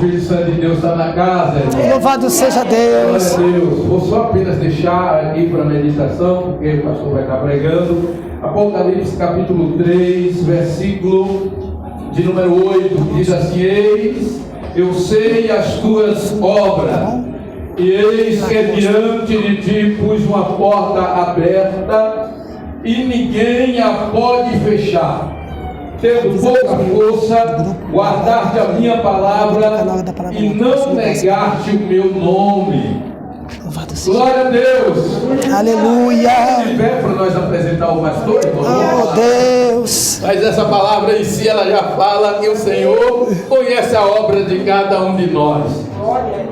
Espírito Santo de Deus está na casa, irmão. Louvado seja Deus. Glória a Deus. Vou só apenas deixar aqui para a meditação, porque o pastor vai estar pregando. Apocalipse capítulo 3, versículo de número 8, diz assim: eis, eu sei as tuas obras, e eis que diante de ti pus uma porta aberta, e ninguém a pode fechar. Tendo pouca força, guardar-te a minha palavra e não negar-te o meu nome. Glória a Deus. Aleluia. Para nós apresentar o pastor. Oh Deus. Mas essa palavra em si, ela já fala que o Senhor conhece a obra de cada um de nós.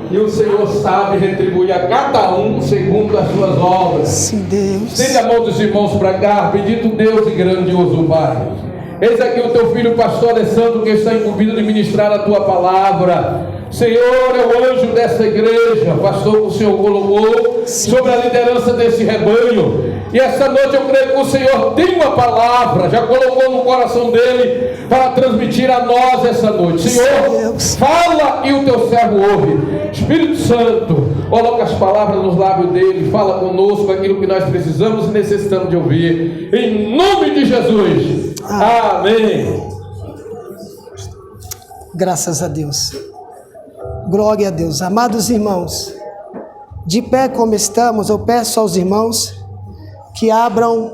E o Senhor sabe retribuir a cada um segundo as suas obras. Sim, Deus. Estende a mão dos irmãos para cá. Bendito Deus e grandioso Pai. Eis aqui o teu filho, pastor Alessandro, que está incumbido de ministrar a tua palavra. Senhor, é o anjo dessa igreja, pastor, que o Senhor colocou sobre a liderança desse rebanho. E essa noite eu creio que o Senhor tem uma palavra, já colocou no coração dele para transmitir a nós essa noite. Senhor, fala e o teu servo ouve. Espírito Santo, coloca as palavras nos lábios dele, fala conosco aquilo que nós precisamos e necessitamos de ouvir. Em nome de Jesus. Amém. Graças a Deus. Glória a Deus. Amados irmãos, de pé como estamos, eu peço aos irmãos que abram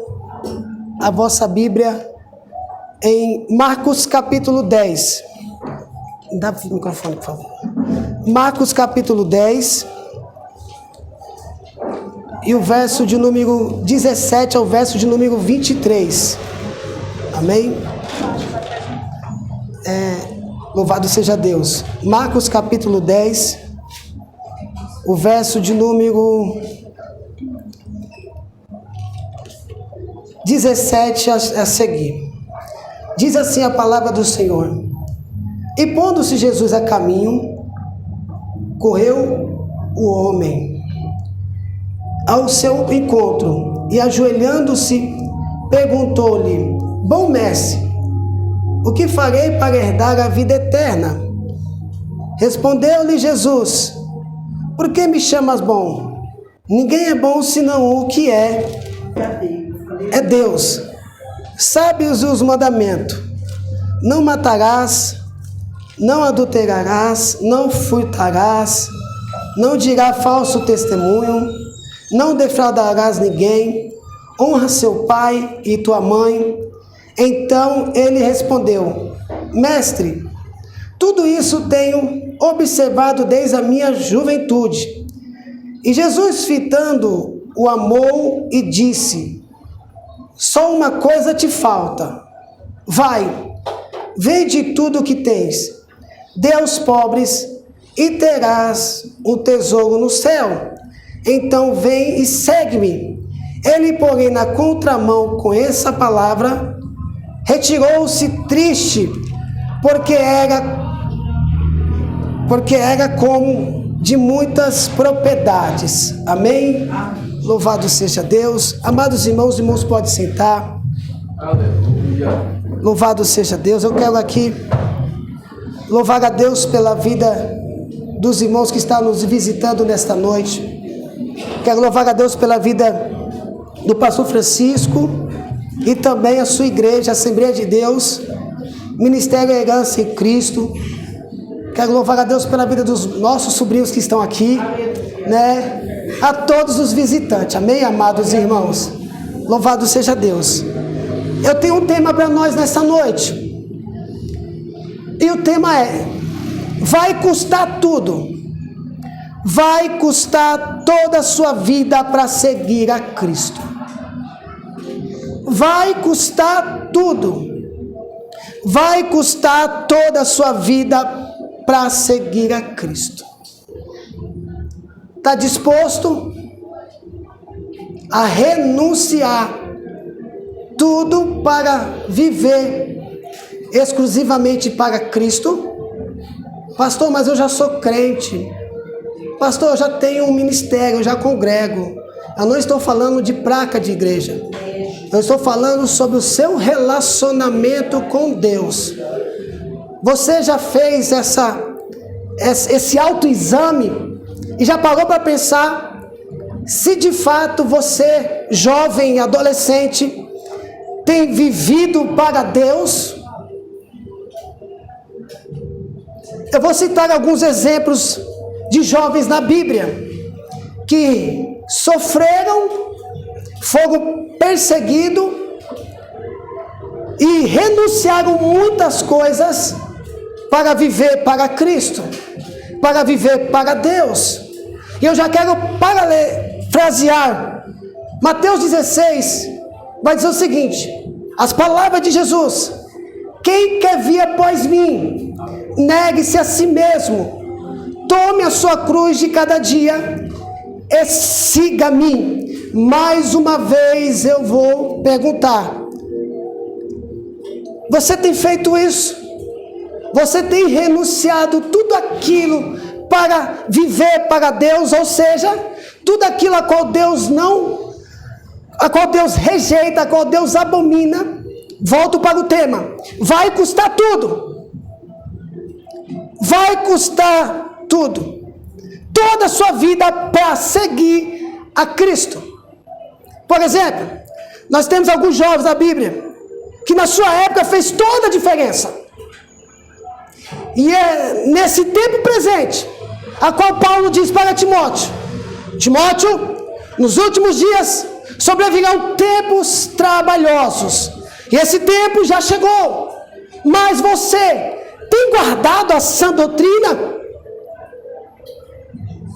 a vossa Bíblia em Marcos capítulo 10. Dá o microfone, por favor. Marcos capítulo 10. E o verso de número 17 ao verso de número 23. Amém? Louvado seja Deus. Marcos capítulo 10, o verso de número 17 a seguir. Diz assim a palavra do Senhor: e pondo-se Jesus a caminho, correu o homem ao seu encontro, e ajoelhando-se, perguntou-lhe: bom mestre, o que farei para herdar a vida eterna? Respondeu-lhe Jesus: por que me chamas bom? Ninguém é bom senão o que é Deus. Sabes os mandamentos: não matarás, não adulterarás, não furtarás, não dirás falso testemunho, não defraudarás ninguém, honra seu pai e tua mãe. Então ele respondeu: mestre, tudo isso tenho observado desde a minha juventude. E Jesus, fitando, o amou e disse: só uma coisa te falta. Vai, vende tudo o que tens, dê aos pobres e terás um tesouro no céu. Então vem e segue-me. Ele, porém, na contramão com essa palavra, retirou-se triste, porque era como de muitas propriedades. Amém? Louvado seja Deus. Amados irmãos podem sentar. Aleluia. Louvado seja Deus. Eu quero aqui louvar a Deus pela vida dos irmãos que estão nos visitando nesta noite. Quero louvar a Deus pela vida do pastor Francisco e também a sua igreja, Assembleia de Deus, Ministério Herança em Cristo. Quero louvar a Deus pela vida dos nossos sobrinhos que estão aqui, né? A todos os visitantes, amém, amados irmãos? Louvado seja Deus. Eu tenho um tema para nós nessa noite, e o tema é: vai custar tudo, vai custar toda a sua vida para seguir a Cristo. Vai custar tudo, vai custar toda a sua vida para seguir a Cristo. Está disposto a renunciar tudo para viver exclusivamente para Cristo? Pastor, mas eu já sou crente. Pastor, eu já tenho um ministério, eu já congrego. Eu não estou falando de placa de igreja. Eu estou falando sobre o seu relacionamento com Deus. Você já fez esse autoexame e já parou para pensar se de fato você, jovem, adolescente, tem vivido para Deus? Eu vou citar alguns exemplos de jovens na Bíblia que sofreram, foram perseguidos e renunciaram muitas coisas para viver para Cristo, para viver para Deus. E eu já quero parafrasear Mateus 16, vai dizer o seguinte: as palavras de Jesus: quem quer vir após mim, negue-se a si mesmo, tome a sua cruz de cada dia e siga-me. Mais uma vez eu vou perguntar: você tem feito isso? Você tem renunciado tudo aquilo para viver para Deus, ou seja, tudo aquilo a qual Deus rejeita, a qual Deus abomina? Volto para o tema: vai custar tudo. Vai custar tudo. Toda a sua vida para seguir a Cristo. Por exemplo, nós temos alguns jovens da Bíblia que na sua época fez toda a diferença. E é nesse tempo presente a qual Paulo diz para Timóteo: Timóteo, nos últimos dias sobrevirão tempos trabalhosos, e esse tempo já chegou, mas você tem guardado a sã doutrina?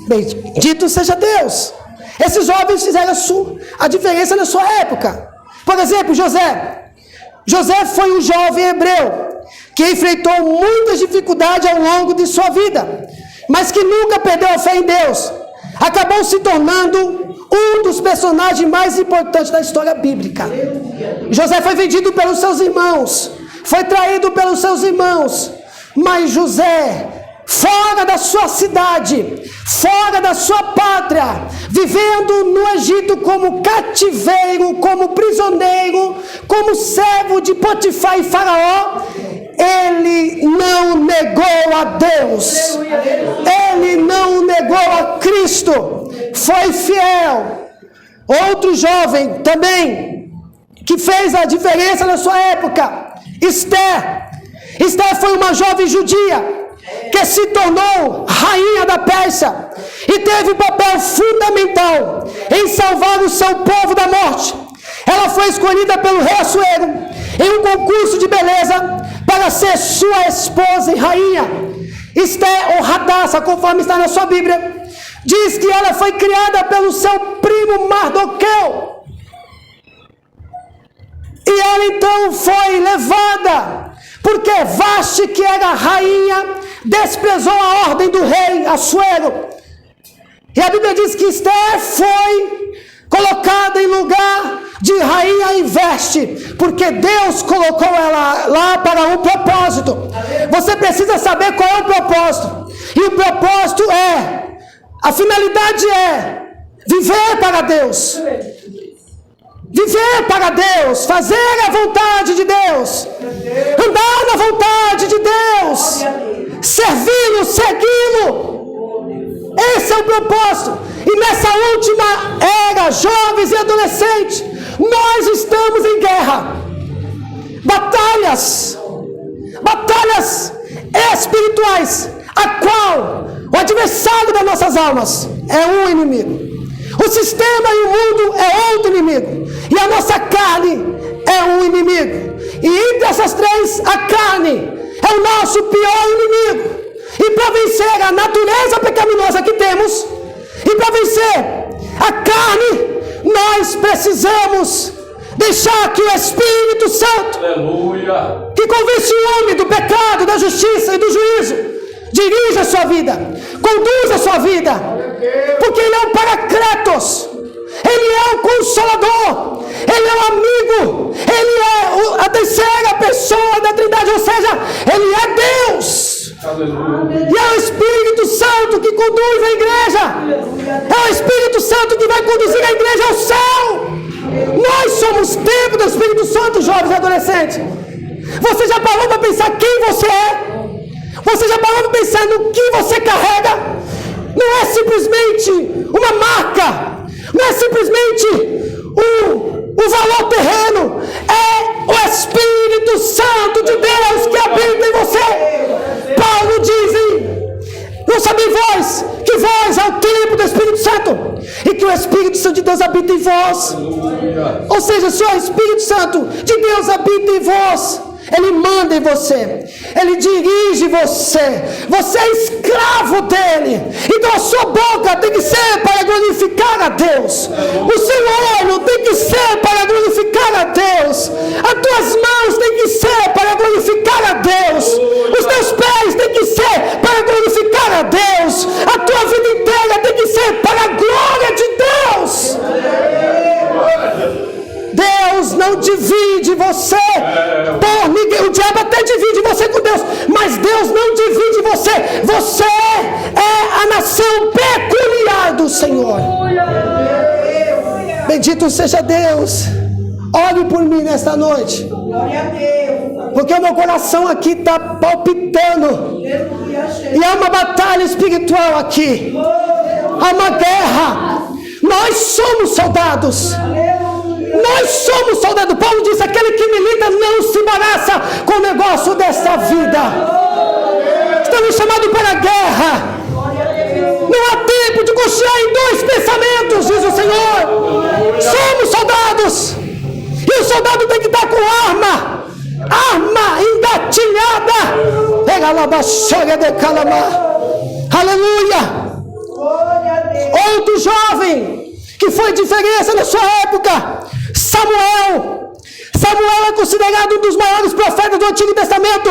Bendito seja Deus. Esses jovens fizeram a diferença na sua época. Por exemplo, José foi um jovem hebreu que enfrentou muitas dificuldades ao longo de sua vida, mas que nunca perdeu a fé em Deus. Acabou se tornando um dos personagens mais importantes da história bíblica. José foi vendido pelos seus irmãos, foi traído pelos seus irmãos, mas José, fora da sua cidade, fora da sua pátria, vivendo no Egito como cativeiro, como prisioneiro, como servo de Potifar e Faraó, ele não negou a Deus, ele não negou a Cristo, foi fiel. Outro jovem também que fez a diferença na sua época, Esther foi uma jovem judia que se tornou rainha da Pérsia e teve um papel fundamental em salvar o seu povo da morte. Ela foi escolhida pelo rei Assuero em um concurso de beleza para ser sua esposa e rainha. Esther, ou Radassa, conforme está na sua Bíblia, diz que ela foi criada pelo seu primo Mardoqueu. E ela então foi levada, porque Vaste, que era rainha, desprezou a ordem do rei Assuero. E a Bíblia diz que Esther foi colocada em lugar de rainha em Veste, porque Deus colocou ela lá para um propósito. Você precisa saber qual é o propósito. E o propósito a finalidade é viver para Deus. Viver para Deus, fazer a vontade de Deus, andar na vontade de Deus, servi-lo, segui-lo. Esse é o propósito. E nessa última era, jovens e adolescentes, nós estamos em guerra. Batalhas espirituais, a qual o adversário das nossas almas é um inimigo. O sistema e o mundo é outro inimigo. E a nossa carne é um inimigo. E entre essas três, a carne é o nosso pior inimigo. E para vencer a natureza pecaminosa que temos, e para vencer a carne, nós precisamos deixar que o Espírito Santo, aleluia, que convence o homem do pecado, da justiça e do juízo, dirija a sua vida, conduza a sua vida, porque Ele é o Paracletos, Ele é o Consolador, Ele é o amigo, Ele é a terceira pessoa da Trindade, ou seja, Ele é Deus. Aleluia. E é o Espírito Santo que conduz a igreja, é o Espírito Santo que vai conduzir a igreja ao céu. Nós somos templo do Espírito Santo, jovens e adolescentes. Você já parou para pensar quem você é? Você já parou para pensar no que você carrega? Não é simplesmente uma marca, não é simplesmente um valor terreno, é o Espírito Santo de Deus que habita em você. Paulo diz: não sabem vós que vós é o templo do Espírito Santo e que o Espírito Santo de Deus habita em vós. Ou seja, se o Espírito Santo de Deus habita em vós, Ele manda em você, Ele dirige você, você é escravo dele. Então a sua boca tem que ser para glorificar a Deus, o seu olho tem que ser para glorificar a Deus, as tuas mãos tem que ser para glorificar a Deus, os teus pés tem que ser para glorificar a Deus, a tua vida inteira tem que ser para a glória de Deus. Deus não divide você por ninguém. O diabo até divide você com Deus, mas Deus não divide você. Você é a nação peculiar do Senhor. Bendito seja Deus. Ore por mim nesta noite, porque o meu coração aqui está palpitando, e há uma batalha espiritual aqui, há uma guerra. Nós somos soldados. Nós somos soldados. Paulo diz: aquele que milita não se embaraça com o negócio desta vida. Estamos chamados para a guerra. Não há tempo de cochear em dois pensamentos, diz o Senhor. Somos soldados. E o soldado tem que estar com arma engatilhada. Pega lá da chega de calamar. Aleluia. Outro jovem que foi diferença na sua época, Samuel é considerado um dos maiores profetas do Antigo Testamento.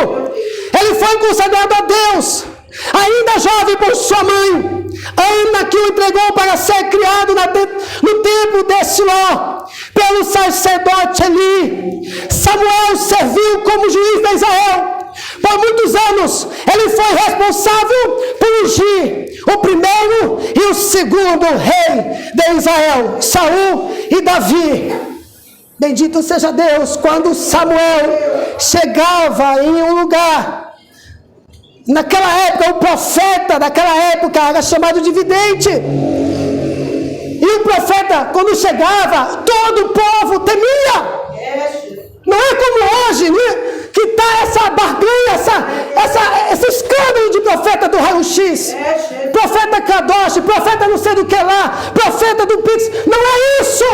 Ele foi consagrado a Deus, ainda jovem, por sua mãe Ana, que o entregou para ser criado no templo de Siló pelo sacerdote Eli. Samuel serviu como juiz de Israel. Por muitos anos ele foi responsável por ungir o primeiro e o segundo rei de Israel, Saul e Davi. Bendito seja Deus. Quando Samuel chegava em um lugar, naquela época o profeta daquela época era chamado de vidente. E o profeta, quando chegava, todo o povo temia. Não é como hoje, né? Que está essa barganha, esse escândalo de profeta do raio-x, profeta Kadosh, profeta não sei do que lá, profeta do Pix. Não é isso.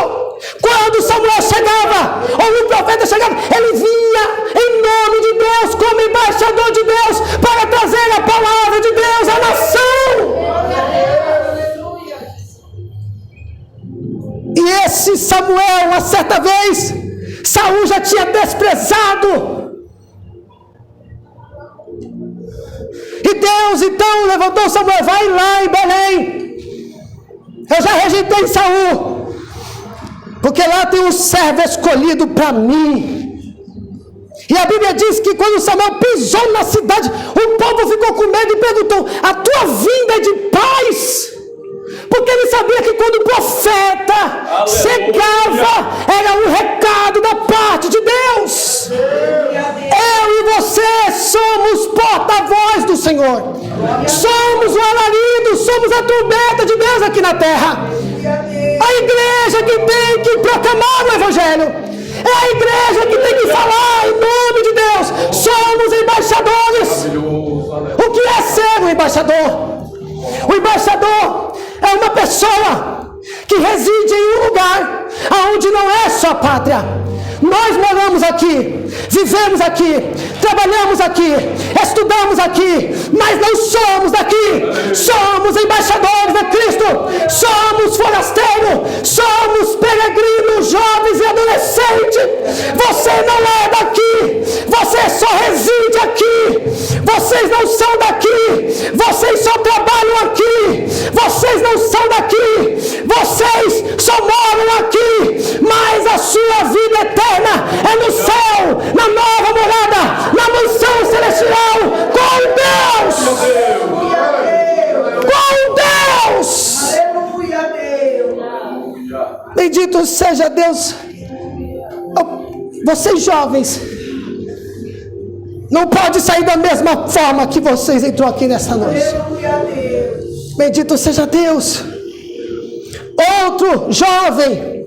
Quando Samuel chegava, ou um profeta chegava, ele vinha em nome de Deus, como embaixador de Deus, para trazer a palavra de Deus à nação. E esse Samuel, uma certa vez, Saul já tinha desprezado. E Deus então levantou Samuel: vai lá em Belém, eu já rejeitei Saul, porque lá tem um servo escolhido para mim. E a Bíblia diz que quando Samuel pisou na cidade, o povo ficou com medo e perguntou: a tua vinda é de paz? Porque ele sabia que quando o profeta chegava, era um recado da parte de Deus. Eu e você somos porta-voz do Senhor. Somos o alarido, somos a trombeta de Deus aqui na terra. A igreja que tem que proclamar o Evangelho. É a igreja que tem que falar em nome de Deus. Somos embaixadores. O que é ser um embaixador? O embaixador é uma pessoa que reside em um lugar onde não é sua pátria. Nós moramos aqui, vivemos aqui, trabalhamos aqui, estudamos aqui, mas não somos daqui. Somos embaixadores de Cristo, somos forasteiros, somos peregrinos, jovens e adolescentes. Você não é daqui, você só reside aqui. Vocês não são daqui, vocês só trabalham aqui, vocês não são daqui, vocês só moram aqui, mas a sua vida eterna é no céu, na nova morada, na mansão celestial, com Deus. Com Deus. Bendito seja Deus. Vocês jovens, não pode sair da mesma forma que vocês entrou aqui nessa noite. Bendito seja Deus. Outro jovem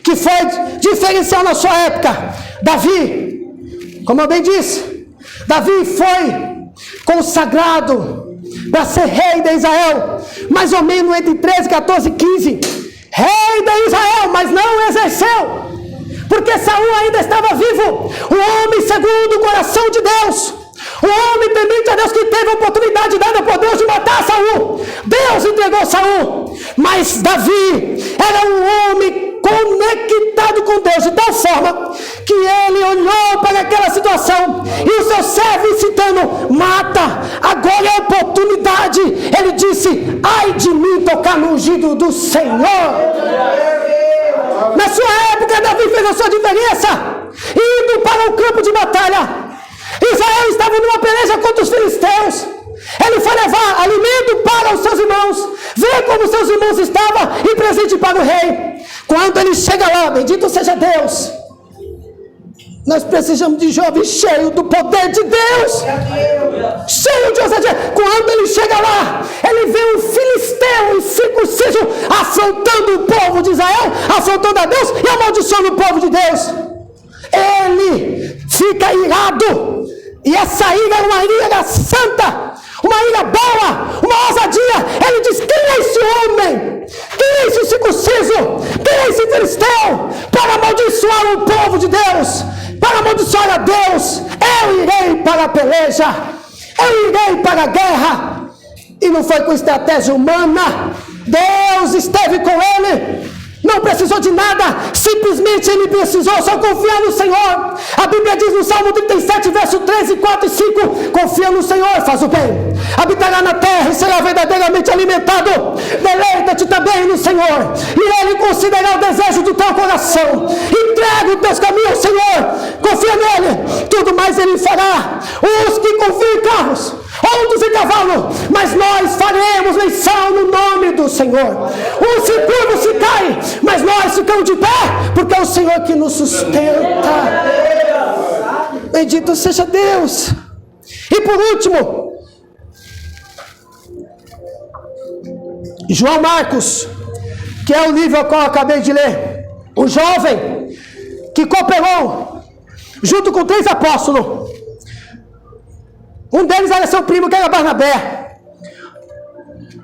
que foi diferencial na sua época, Davi. Como eu bem disse, Davi foi consagrado para ser rei de Israel, mais ou menos entre 13, 14 e 15. Rei de Israel, mas não exerceu, porque Saul ainda estava vivo. O homem segundo o coração de Deus, o homem temente a Deus, que teve a oportunidade dada por Deus de matar Saul. Deus entregou Saul, mas Davi era um homem conectado com Deus de tal forma que ele olhou para aquela situação e o seu servo incitando: mata, agora é a oportunidade. Ele disse: ai de mim tocar no ungido do Senhor. Na sua época, Davi fez a sua diferença, indo para o campo de batalha. Israel estava numa peleja contra os filisteus. Ele foi levar alimento para os seus irmãos, ver como seus irmãos estavam e presente para o rei. Quando ele chega lá, bendito seja Deus, nós precisamos de jovens cheios do poder de Deus, cheio de ousadia. Quando ele chega lá, ele vê um filisteu incircunciso afrontando o povo de Israel, afrontando a Deus e amaldiçoando o povo de Deus. Ele fica irado, e essa ira é uma ira santa, uma ira boa, uma ousadia. Ele diz: quem é esse homem? Quem é esse circunciso? Quem é esse filisteu? Para amaldiçoar o povo de Deus, para amaldiçoar a Deus. Eu irei para a peleja, eu irei para a guerra. E não foi com estratégia humana. Deus esteve com ele. Não precisou de nada, simplesmente ele precisou só confiar no Senhor. A Bíblia diz no Salmo 37, verso 13, 4 e 5: confia no Senhor, faz o bem, habitará na terra e será verdadeiramente alimentado. Deleita-te também no Senhor, e Ele considerará o desejo do teu coração. Entrega os teus caminhos ao Senhor, confia nele, tudo mais Ele fará. Os que confiam em carros, outros em cavalo, mas nós faremos menção no nome do Senhor. Os se curvam, se caem, mas nós ficamos de pé, porque é o Senhor que nos sustenta. Bendito seja Deus. E por último, João Marcos, que é o livro ao qual eu acabei de ler. O jovem que cooperou junto com 3 apóstolos. Um deles era seu primo, que era Barnabé.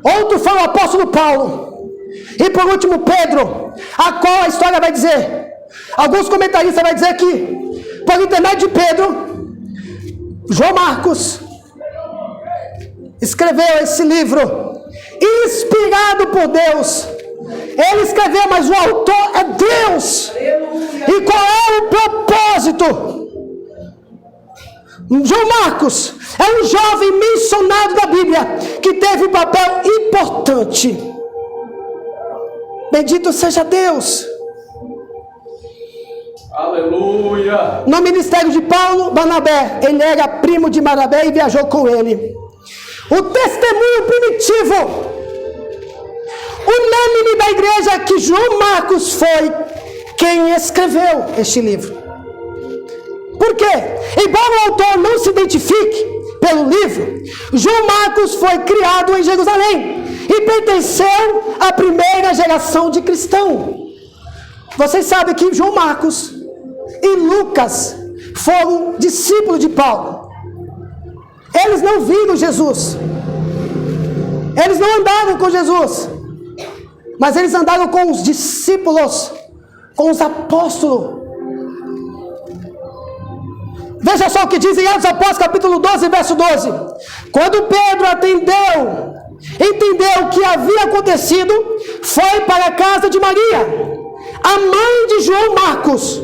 Outro foi o apóstolo Paulo. E por último, Pedro, a qual a história vai dizer, alguns comentaristas vão dizer que, por intermédio de Pedro, João Marcos escreveu esse livro, inspirado por Deus. Ele escreveu, mas o autor é Deus. E qual é o propósito? João Marcos é um jovem mencionado da Bíblia que teve um papel importante. Bendito seja Deus. Aleluia. No ministério de Paulo, Barnabé, ele era primo de Barnabé e viajou com ele. O testemunho primitivo, unânime da igreja, é que João Marcos foi quem escreveu este livro. Por quê? Embora o autor não se identifique pelo livro, João Marcos foi criado em Jerusalém e pertenceu à primeira geração de cristãos. Vocês sabem que João Marcos e Lucas foram discípulos de Paulo. Eles não viram Jesus, eles não andaram com Jesus, mas eles andaram com os discípulos, com os apóstolos. Veja só o que diz em Atos Apóstolos, capítulo 12, verso 12. Quando Pedro entendeu o que havia acontecido, foi para a casa de Maria, a mãe de João Marcos.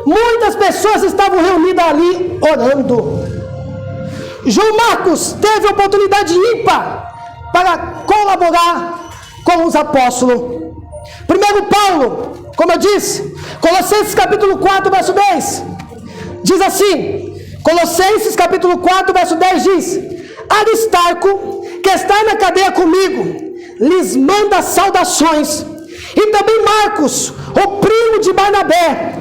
Muitas pessoas estavam reunidas ali orando. João Marcos teve a oportunidade ímpar para colaborar com os apóstolos. Primeiro Paulo, como eu disse, Colossenses capítulo 4, verso 10, diz assim, Colossenses capítulo 4, verso 10 diz: Aristarco, que está na cadeia comigo, lhes manda saudações, e também Marcos, o primo de Barnabé.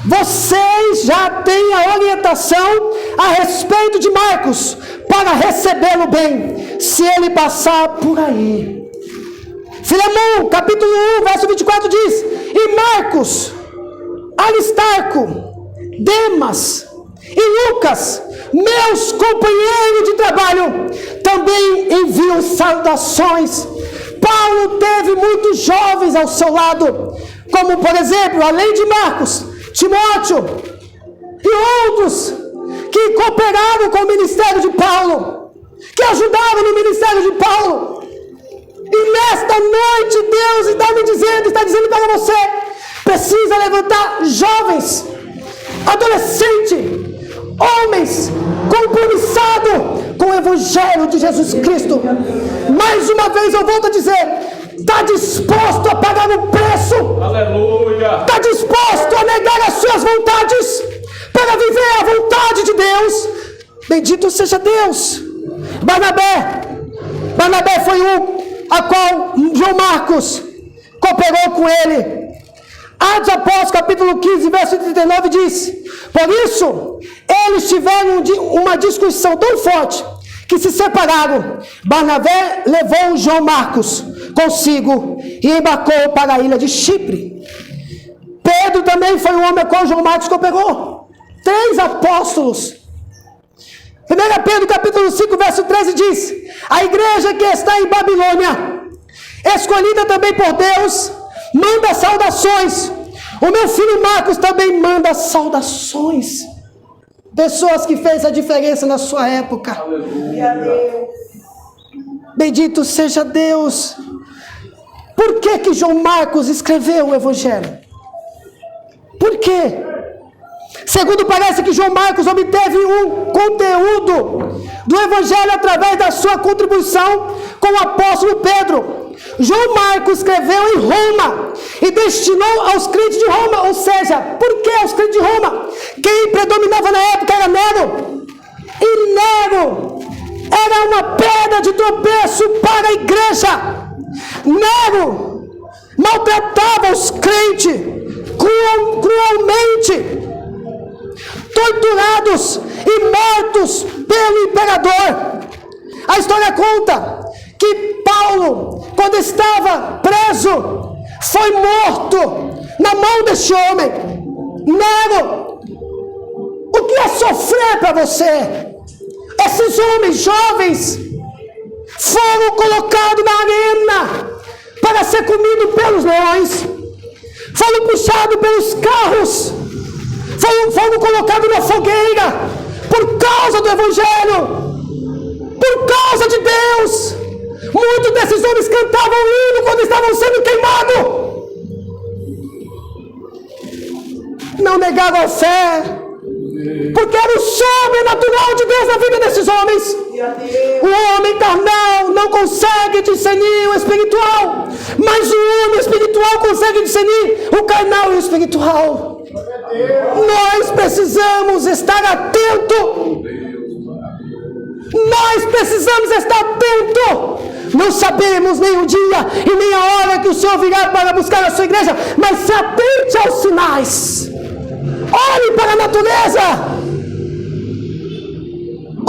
vocês já têm a orientação a respeito de Marcos para recebê-lo bem, se ele passar por aí. Filemão, capítulo 1, verso 24 diz: e Marcos, Aristarco, Demas e Lucas, meus companheiros de trabalho, também enviam saudações. Paulo teve muitos jovens ao seu lado, como por exemplo, além de Marcos, Timóteo e outros que cooperaram com o ministério de Paulo, que ajudaram no ministério de Paulo. E nesta noite Deus está dizendo para você: precisa levantar jovens, adolescentes, homens compromissados com o Evangelho de Jesus Cristo. Mais uma vez eu volto a dizer: está disposto a pagar o preço? Aleluia! Está disposto a negar as suas vontades para viver a vontade de Deus? Bendito seja Deus. Barnabé foi a qual João Marcos cooperou com ele. Atos Apóstolos, capítulo 15, verso 39 diz: por isso, eles tiveram uma discussão tão forte que se separaram. Barnabé levou João Marcos consigo e embarcou para a ilha de Chipre. Pedro também foi um homem com qual João Marcos cooperou. 3 apóstolos. 1 Pedro capítulo 5, verso 13 diz: a igreja que está em Babilônia, escolhida também por Deus, manda saudações. O meu filho Marcos também manda saudações. Pessoas que fez a diferença na sua época. Aleluia. Bendito seja Deus. Por que João Marcos escreveu o Evangelho? Por quê? Segundo parece que João Marcos obteve um conteúdo do Evangelho através da sua contribuição com o apóstolo Pedro. João Marcos escreveu em Roma e destinou aos crentes de Roma. Ou seja, por que aos crentes de Roma? Quem predominava na época era Nero. E Nero era uma pedra de tropeço para a igreja. Nero maltratava os crentes cruelmente, torturados e mortos pelo imperador. A história conta que Paulo, quando estava preso, foi morto na mão deste homem, Nero. O que é sofrer para você? Esses homens jovens foram colocados na arena para ser comidos pelos leões, foram puxados pelos carros, foram colocados na fogueira por causa do Evangelho, por causa de Deus. Muitos desses homens cantavam hino quando estavam sendo queimados. Não negaram a fé, porque era o sobrenatural de Deus na vida desses homens. O homem carnal não consegue discernir o espiritual, mas o homem espiritual consegue discernir o carnal e o espiritual. Nós precisamos estar atentos. Nós precisamos estar atentos. Não sabemos nem o dia e nem a hora que o Senhor virá para buscar a sua igreja, mas se atente aos sinais. Olhe para a natureza.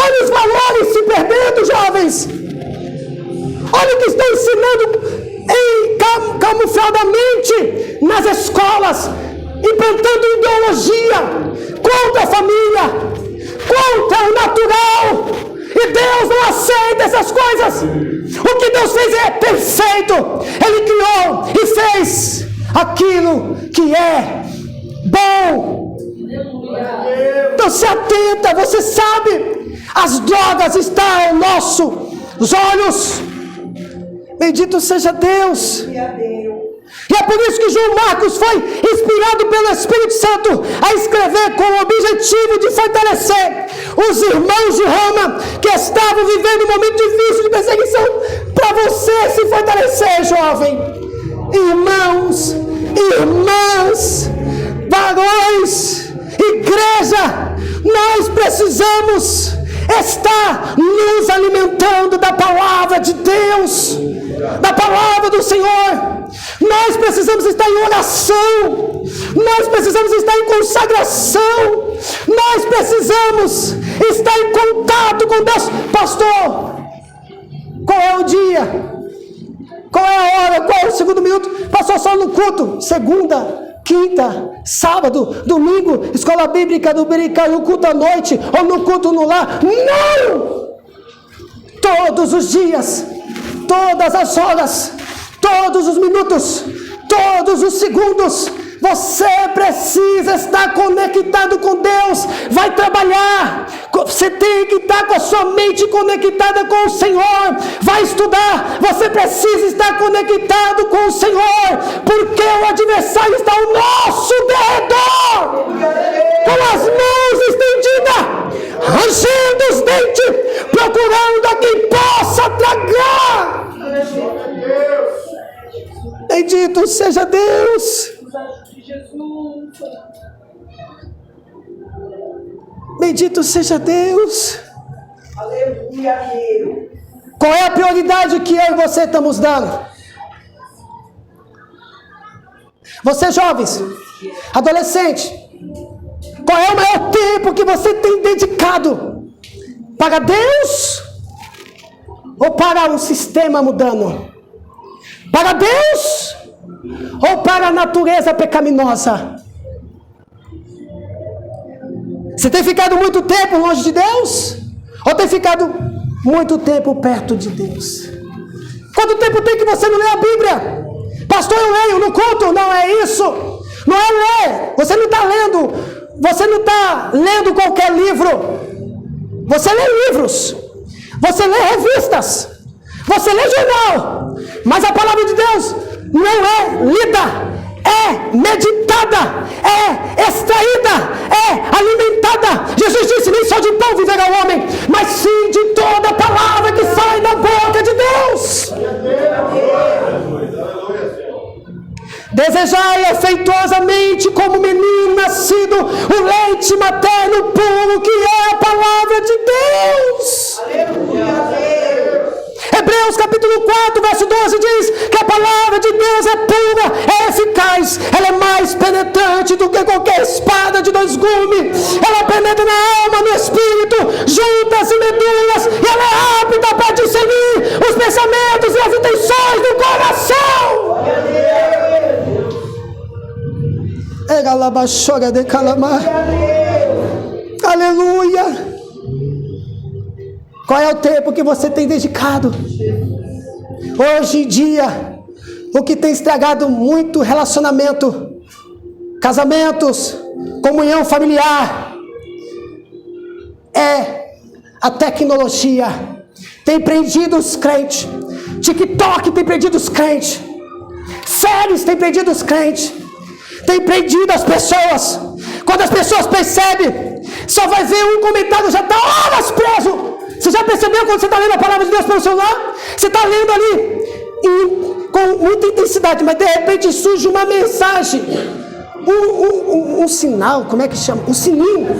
Olhe os valores se perdendo, jovens. Olha o que estão ensinando camufladamente nas escolas, implantando ideologia contra a família, contra o natural. E Deus não aceita essas coisas. O que Deus fez é perfeito. Ele criou e fez aquilo que é bom. Então se atenta, você sabe, as drogas estão aos nossos olhos. Bendito seja Deus. E é por isso que João Marcos foi inspirado pelo Espírito Santo a escrever com o objetivo de fortalecer os irmãos de Roma que estavam vivendo um momento difícil de perseguição. Para você se fortalecer, jovem, irmãos, irmãs, varões, igreja, nós precisamos estar nos alimentando da palavra de Deus. da palavra do Senhor. Nós precisamos estar em oração. Nós precisamos estar em consagração. Nós precisamos estar em contato com Deus. Pastor, qual é o dia? Qual é a hora? Qual é o segundo minuto? Pastor, só no culto. Segunda, quinta, sábado, domingo, escola bíblica do Bericá, no culto à noite, ou no culto no lar. Não! Todos os dias, todas as horas, todos os minutos, todos os segundos, você precisa estar conectado com Deus. Vai trabalhar, você tem que estar com a sua mente conectada com o Senhor. Vai estudar, você precisa estar conectado com o Senhor, porque o adversário está ao nosso derredor, com as mãos estendidas, rangendo os dentes, procurando a quem possa tragar. Bendito seja Deus. Bendito seja Deus. Aleluia. Qual é a prioridade que eu e você estamos dando? Você jovens, adolescente, qual é o maior tempo que você tem dedicado para Deus ou para um sistema mudando? Para Deus ou para a natureza pecaminosa? Você tem ficado muito tempo longe de Deus? Ou tem ficado muito tempo perto de Deus? Quanto tempo tem que você não lê a Bíblia? Pastor, eu leio no culto. Não é isso. Não é ler. Você não está lendo. Você não está lendo qualquer livro. Você lê livros. Você lê revistas. Você lê jornal. Mas a palavra de Deus não é lida. É meditada, é extraída, é alimentada. Jesus disse: nem só de pão viverá o homem, mas sim de toda a palavra que sai da boca de Deus. Desejai afetuosamente como menino nascido o leite materno puro, que é a palavra de Deus. Hebreus capítulo 4, verso 12 diz que a palavra de Deus é pura, é eficaz, ela é mais penetrante do que qualquer espada de dois gumes. Ela penetra na alma, no espírito, juntas e medulas, e ela é apta para discernir os pensamentos e as intenções do coração. Aleluia. Qual é o tempo que você tem dedicado? Hoje em dia, o que tem estragado muito relacionamento, casamentos, comunhão familiar, é a tecnologia. Tem prendido os crentes. TikTok tem prendido os crentes. Séries tem prendido os crentes. Tem prendido as pessoas. Quando as pessoas percebem, só vai ver um comentário, já está horas preso. Você já percebeu quando você está lendo a palavra de Deus pelo celular? Você está lendo ali com muita intensidade, mas de repente surge uma mensagem, um sinal, como é que chama? Um sininho,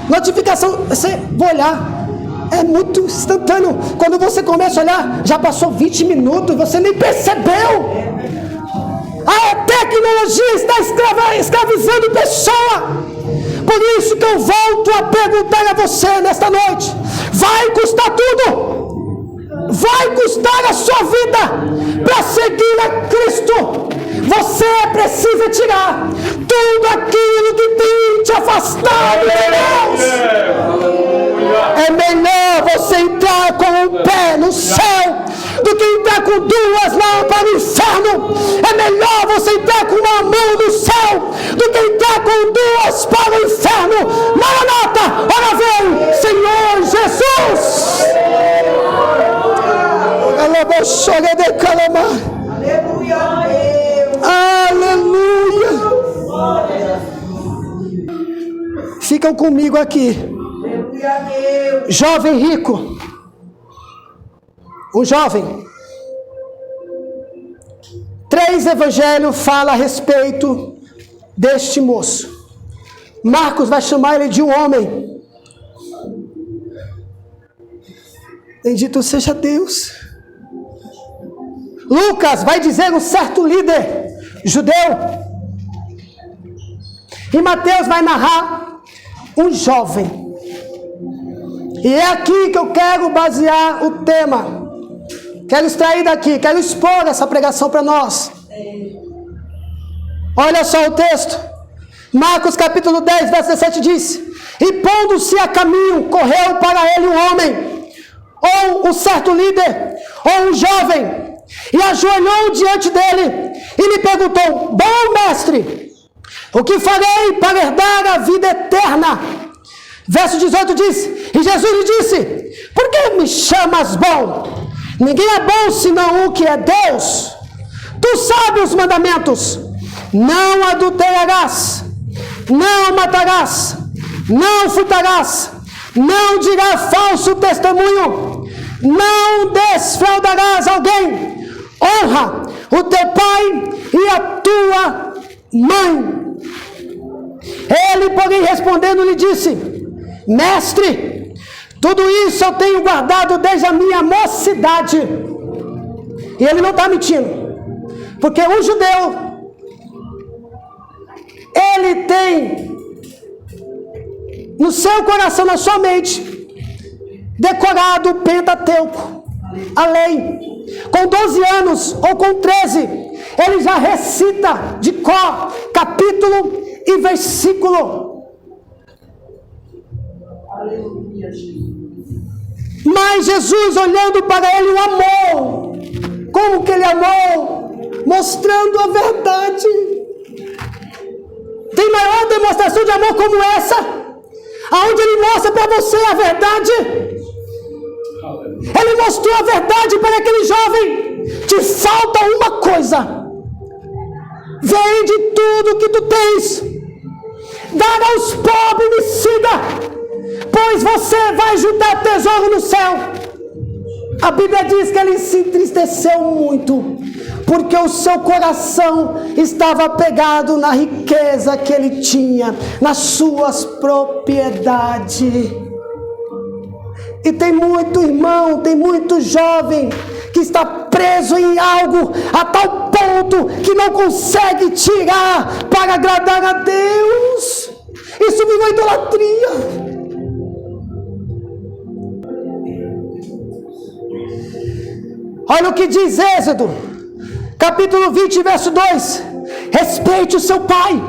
notificação. Você vai olhar, é muito instantâneo. Quando você começa a olhar, já passou 20 minutos e você nem percebeu. A tecnologia está escravizando pessoa. Por isso que eu volto a perguntar a você nesta noite: vai custar tudo? Vai custar a sua vida para seguir a Cristo? Você precisa tirar tudo aquilo que tem te afastado de Deus. É melhor você entrar com um pé no céu do que entrar com duas mãos para o inferno. É melhor você entrar com uma mão no céu do que entrar com duas para o inferno. Maranata, ora vem, Senhor Jesus. Aleluia. Ficam comigo aqui. Jovem rico. Um jovem. 3 evangelhos falam a respeito deste moço. Marcos vai chamar ele de um homem. Bendito seja Deus. Lucas vai dizer um certo líder judeu. E Mateus vai narrar um jovem. E é aqui que eu quero basear o tema. Quero extrair daqui, quero expor essa pregação para nós. Olha só o texto. Marcos capítulo 10, verso 17 diz: e pondo-se a caminho, correu para ele um homem, ou um certo líder, ou um jovem, e ajoelhou diante dele, e lhe perguntou: bom mestre, o que farei para herdar a vida eterna? Verso 18 diz: e Jesus lhe disse: por que me chamas bom? Ninguém é bom senão o que é Deus. Tu sabes os mandamentos: não adulterarás, não matarás, não furtarás, não dirás falso testemunho, não desfraudarás alguém, honra o teu pai e a tua mãe. Ele, porém, respondendo, lhe disse: mestre, tudo isso eu tenho guardado desde a minha mocidade. E ele não está mentindo, porque um judeu, ele tem no seu coração, na sua mente, decorado o Pentateuco, a lei. Com 12 anos ou com 13, ele já recita de cor capítulo e versículo. Aleluia, Jesus. Mas Jesus, olhando para ele, o amou. Como que ele amou? Mostrando a verdade. Tem maior demonstração de amor como essa? Aonde ele mostra para você a verdade? Ele mostrou a verdade para aquele jovem. Te falta uma coisa. Vende tudo que tu tens, dá aos pobres e me siga, pois você vai juntar tesouro no céu. A Bíblia diz que ele se entristeceu muito, porque o seu coração estava apegado na riqueza que ele tinha, nas suas propriedades. E tem muito irmão, tem muito jovem que está preso em algo a tal ponto que não consegue tirar para agradar a Deus. Isso virou idolatria. Olha o que diz Êxodo, capítulo 20, verso 2. Respeite o seu pai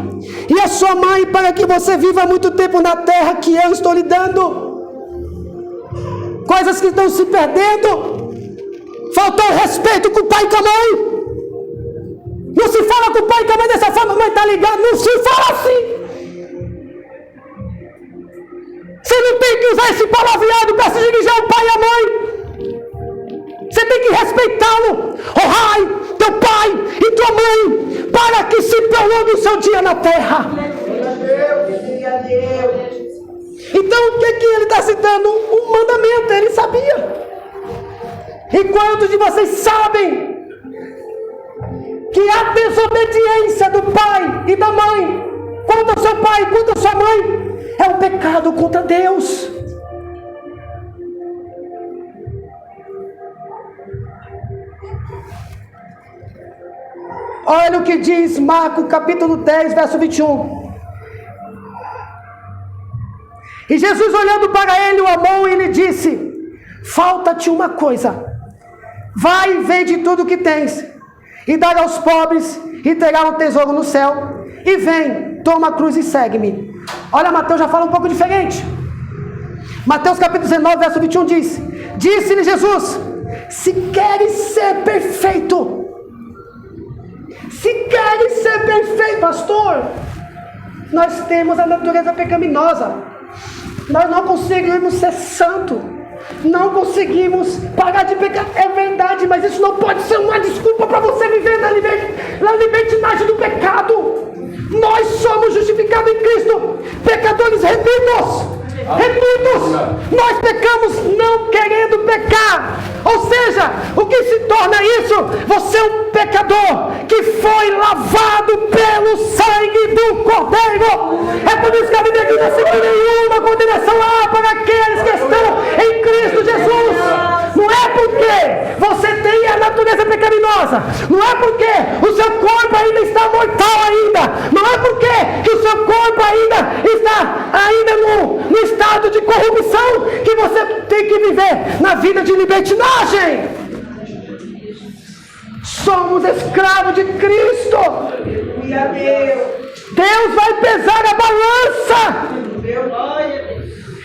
e a sua mãe, para que você viva muito tempo na terra que eu estou lhe dando. Coisas que estão se perdendo. Faltou respeito com o pai e com a mãe. Não se fala com o pai e com a mãe dessa forma. Mãe, tá ligado? Não se fala assim. Você não tem que usar esse palavreado para se dirigir ao pai e à mãe. Você tem que respeitá-lo. Honrai teu pai e tua mãe, para que se prolongue o seu dia na terra. Então o que ele está citando? Um mandamento, ele sabia. E quantos de vocês sabem que a desobediência do pai e da mãe contra o seu pai, contra a sua mãe, é um pecado contra Deus? Olha o que diz Marcos capítulo 10, verso 21. E Jesus, olhando para ele, o amou e lhe disse: falta-te uma coisa. Vai e vende tudo o que tens, e dá aos pobres, e terá um tesouro no céu. E vem, toma a cruz e segue-me. Olha, Mateus já fala um pouco diferente. Mateus capítulo 19, verso 21 diz: disse-lhe Jesus: se queres ser perfeito, se queres ser perfeito, pastor, nós temos a natureza pecaminosa. Nós não conseguimos ser santo, não conseguimos parar de pecar. É verdade, mas isso não pode ser uma desculpa para você viver na libertinagem do pecado. Nós somos justificados em Cristo, pecadores remidos. Nós pecamos não querendo pecar. Ou seja, o que se torna isso? Você é um pecador que foi lavado pelo sangue do Cordeiro. É por isso que a Bíblia diz assim: que nenhuma condenação há para aqueles que estão em Cristo Jesus. Não é porque você tem a natureza pecaminosa casa. Não é porque o seu corpo ainda está mortal ainda. Não é porque que o seu corpo ainda está no estado de corrupção que você tem que viver na vida de libertinagem. Somos escravos de Cristo. Deus vai pesar a balança.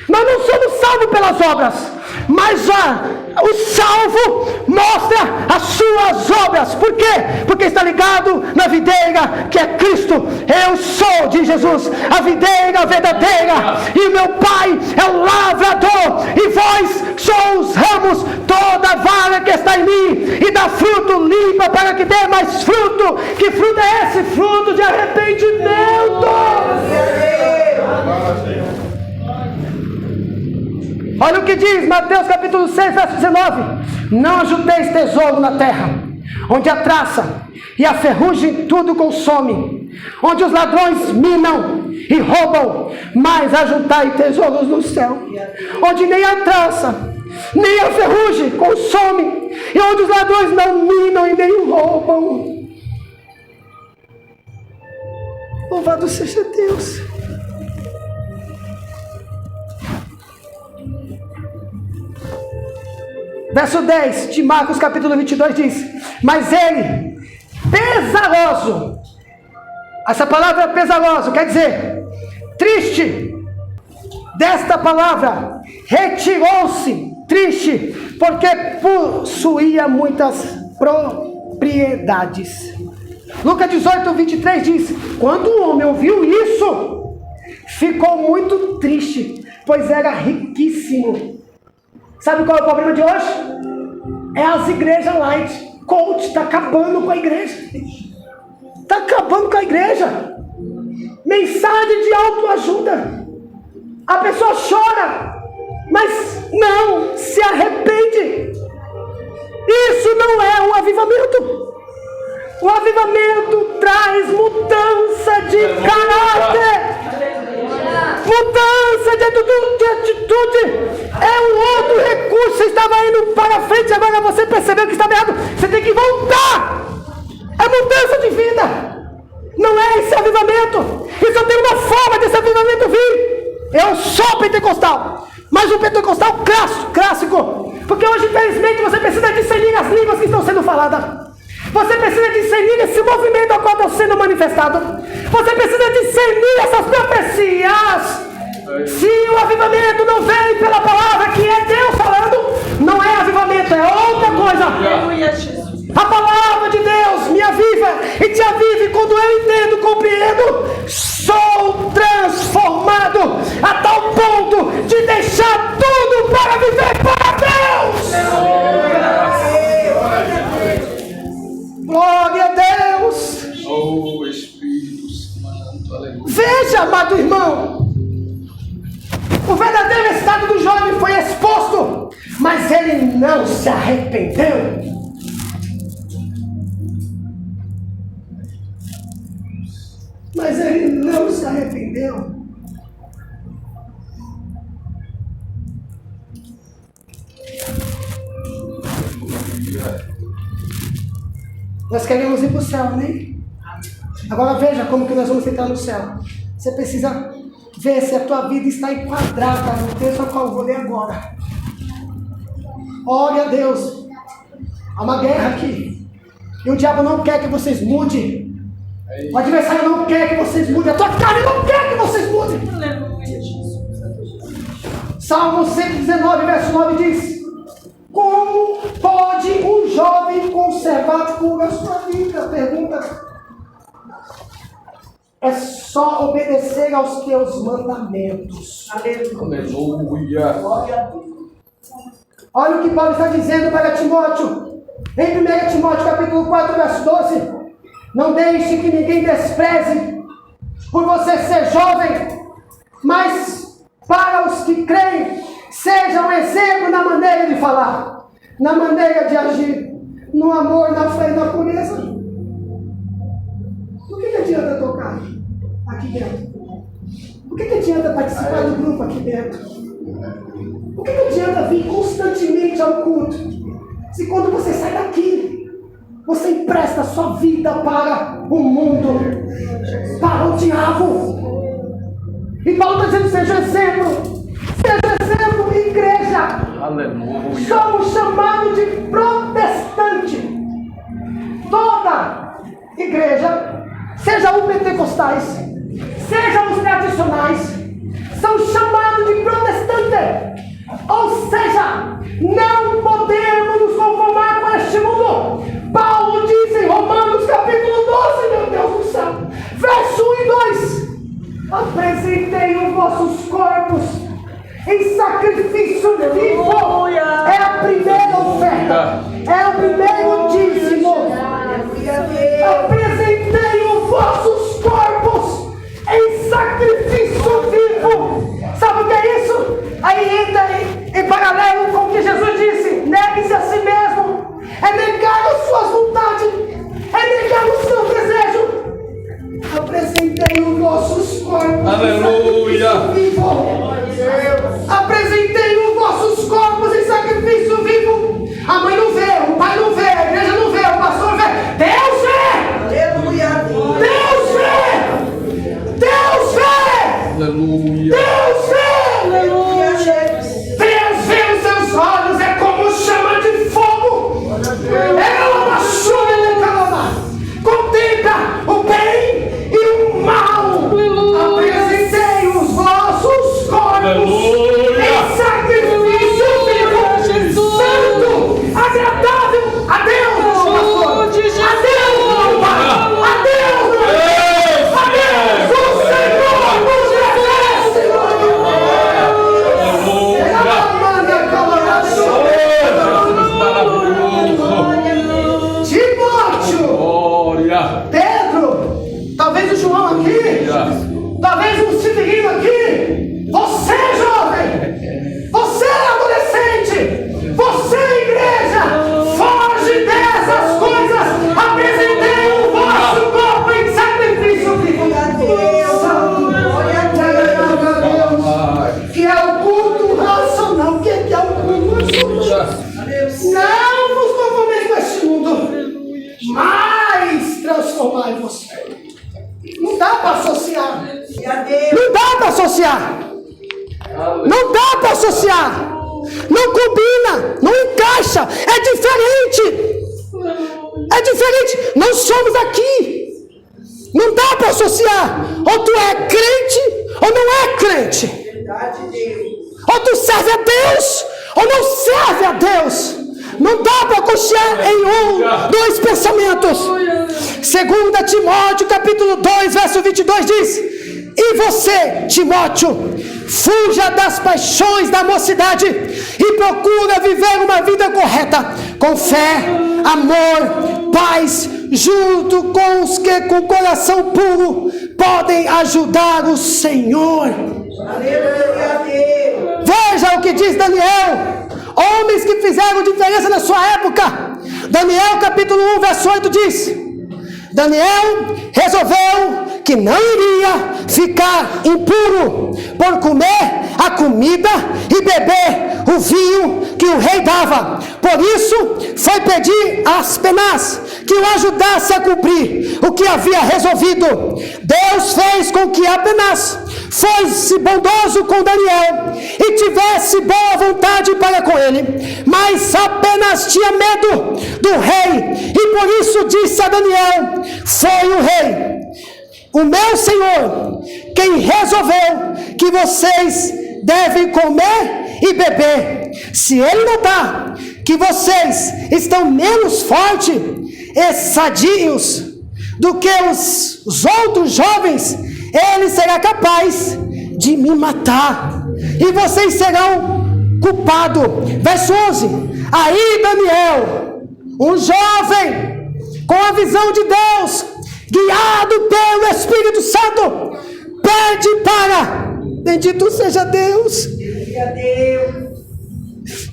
Nós não somos salvos pelas obras, mas o salvo mostra as suas obras. Por quê? Porque está ligado na videira que é Cristo. Eu sou, diz Jesus, a videira verdadeira, e o meu Pai é o lavrador, e vós sois os ramos. Toda vara que está em mim e dá fruto, limpa para que dê mais fruto. Que fruto é esse? Fruto de arrependimento. Olha o que diz Mateus capítulo 6, verso 19: não ajunteis tesouro na terra, onde a traça e a ferrugem tudo consome, onde os ladrões minam e roubam, mas ajuntai tesouros no céu, onde nem a traça nem a ferrugem consome, e onde os ladrões não minam e nem roubam. Louvado seja Deus. Verso 10 de Marcos capítulo 22 diz: mas ele, pesaroso, essa palavra pesaroso quer dizer triste, desta palavra retirou-se, triste, porque possuía muitas propriedades. Lucas 18, 23 diz: quando o homem ouviu isso, ficou muito triste, pois era riquíssimo. Sabe qual é o problema de hoje? É as igrejas light. Coach está acabando com a igreja. Está acabando com a igreja. Mensagem de autoajuda. A pessoa chora, mas não se arrepende. Isso não é um avivamento. O avivamento traz mudança de caráter, mudança de atitude. É um outro recurso. Você estava indo para frente, agora você percebeu que estava errado. Você tem que voltar. É mudança de vida. Não é esse avivamento. E só tem uma forma desse avivamento vir. Eu sou pentecostal, mas um pentecostal clássico. Porque hoje, infelizmente, você precisa discernir as línguas que estão sendo faladas. Você precisa discernir esse movimento ao qual está sendo manifestado. Você precisa discernir essas profecias. Se o avivamento não vem pela palavra, que é Deus falando, não é avivamento, é outra coisa. A palavra de Deus me aviva e te aviva, e quando eu entendo, compreendo, sou transformado a tal ponto de deixar tudo para viver para Deus. Glória a Deus. Oh, Espírito Santo, aleluia. Veja, amado irmão, o verdadeiro estado do jovem foi exposto, mas ele não se arrependeu. Mas ele não se arrependeu. Nós queremos ir para o céu, amém? Agora veja como que nós vamos entrar no céu. Você precisa ver se a tua vida está enquadrada no texto ao qual eu vou ler agora. Ore a Deus. Há uma guerra aqui. E o diabo não quer que vocês mudem. O adversário não quer que vocês mudem. A tua carne não quer que vocês mudem. Salmo 119, verso 9 diz: como pode um jovem conservar pura sua vida? Pergunta. É só obedecer aos teus mandamentos. Aleluia. Olha o que Paulo está dizendo para Timóteo. Em 1 Timóteo capítulo 4, verso 12. Não deixe que ninguém despreze por você ser jovem, mas para os que creem, seja um exemplo na maneira de falar, na maneira de agir, no amor, na fé e na pureza. O que adianta tocar aqui dentro? O que adianta participar do grupo aqui dentro? O que adianta vir constantemente ao culto? Se quando você sai daqui, Você empresta a sua vida para o mundo, para o diabo. E Paulo está dizendo, seja exemplo, igreja. Aleluia. Somos chamados de protestante. Toda igreja, seja os pentecostais, seja os tradicionais, são chamados de protestante. Ou seja, não podemos nos conformar com este mundo. Paulo diz em Romanos capítulo 12, meu Deus do céu, verso 1 e 2: apresentei os vossos corpos em sacrifício vivo. É a primeira oferta, é o primeiro dízimo. Apresentei os vossos corpos em sacrifício vivo. Sabe o que é isso? Aí entra em paralelo com o que Jesus disse: negue-se a si mesmo. É negar as suas vontades, é negar o seu desejo. Apresentei os vossos corpos. Aleluia. Vivo. Apresentei os vossos corpos em sacrifício vivo. A mãe não vê, o pai não vê, a igreja não vê, o pastor não vê. Deus vê! Aleluia. Deus vê! Deus vê! Aleluia. Deus vê! Aleluia. Deus vê os seus olhos, é como chama de fogo. É uma chuva de calma. Contempla o bem e o mal. Apresentei os vossos corpos em sacrifício vivo, santo, agradável a Deus, pastor. A Deus, meu Pai. A Deus, meu Deus. A Deus, o Senhor nos exércitos. Timóteo, Glória. Pedro, talvez o João aqui, talvez o Severino aqui, você jovem, você adolescente, você igreja, foge dessas coisas. Apresentei o vosso corpo em sacrifício vivo. Que é o culto racional. O que é o culto racional? Não vos conformeis com este mundo, mas transformai-vos. Não dá para associar. Não dá para associar. Não dá para associar. Não combina. Não encaixa. É diferente. É diferente. Não somos aqui. Não dá para associar. Ou tu é crente ou não é crente. Ou tu serve a Deus ou não serve a Deus. Não dá para cochear em dois pensamentos. 2 Timóteo capítulo 2 verso 22 diz: e você, Timóteo, fuja das paixões da mocidade e procura viver uma vida correta, com fé, amor, paz, junto com os que com coração puro podem ajudar o Senhor. Veja o que diz Daniel. Homens que fizeram diferença na sua época. Daniel capítulo 1 verso 8 diz: Daniel resolveu que não iria ficar impuro por comer a comida e beber o vinho que o rei dava. Por isso foi pedir a Aspenaz que o ajudasse a cumprir o que havia resolvido. Deus fez com que Aspenaz fosse bondoso com Daniel e tivesse boa vontade para com ele, mas apenas tinha medo do rei, e por isso disse a Daniel: foi o rei, o meu senhor, quem resolveu que vocês devem comer e beber. Se ele notar que vocês estão menos fortes e sadios do que os outros jovens, ele será capaz de me matar e vocês serão culpados. Verso 11: aí Daniel, um jovem com a visão de Deus, guiado pelo Espírito Santo, pede para, bendito seja Deus,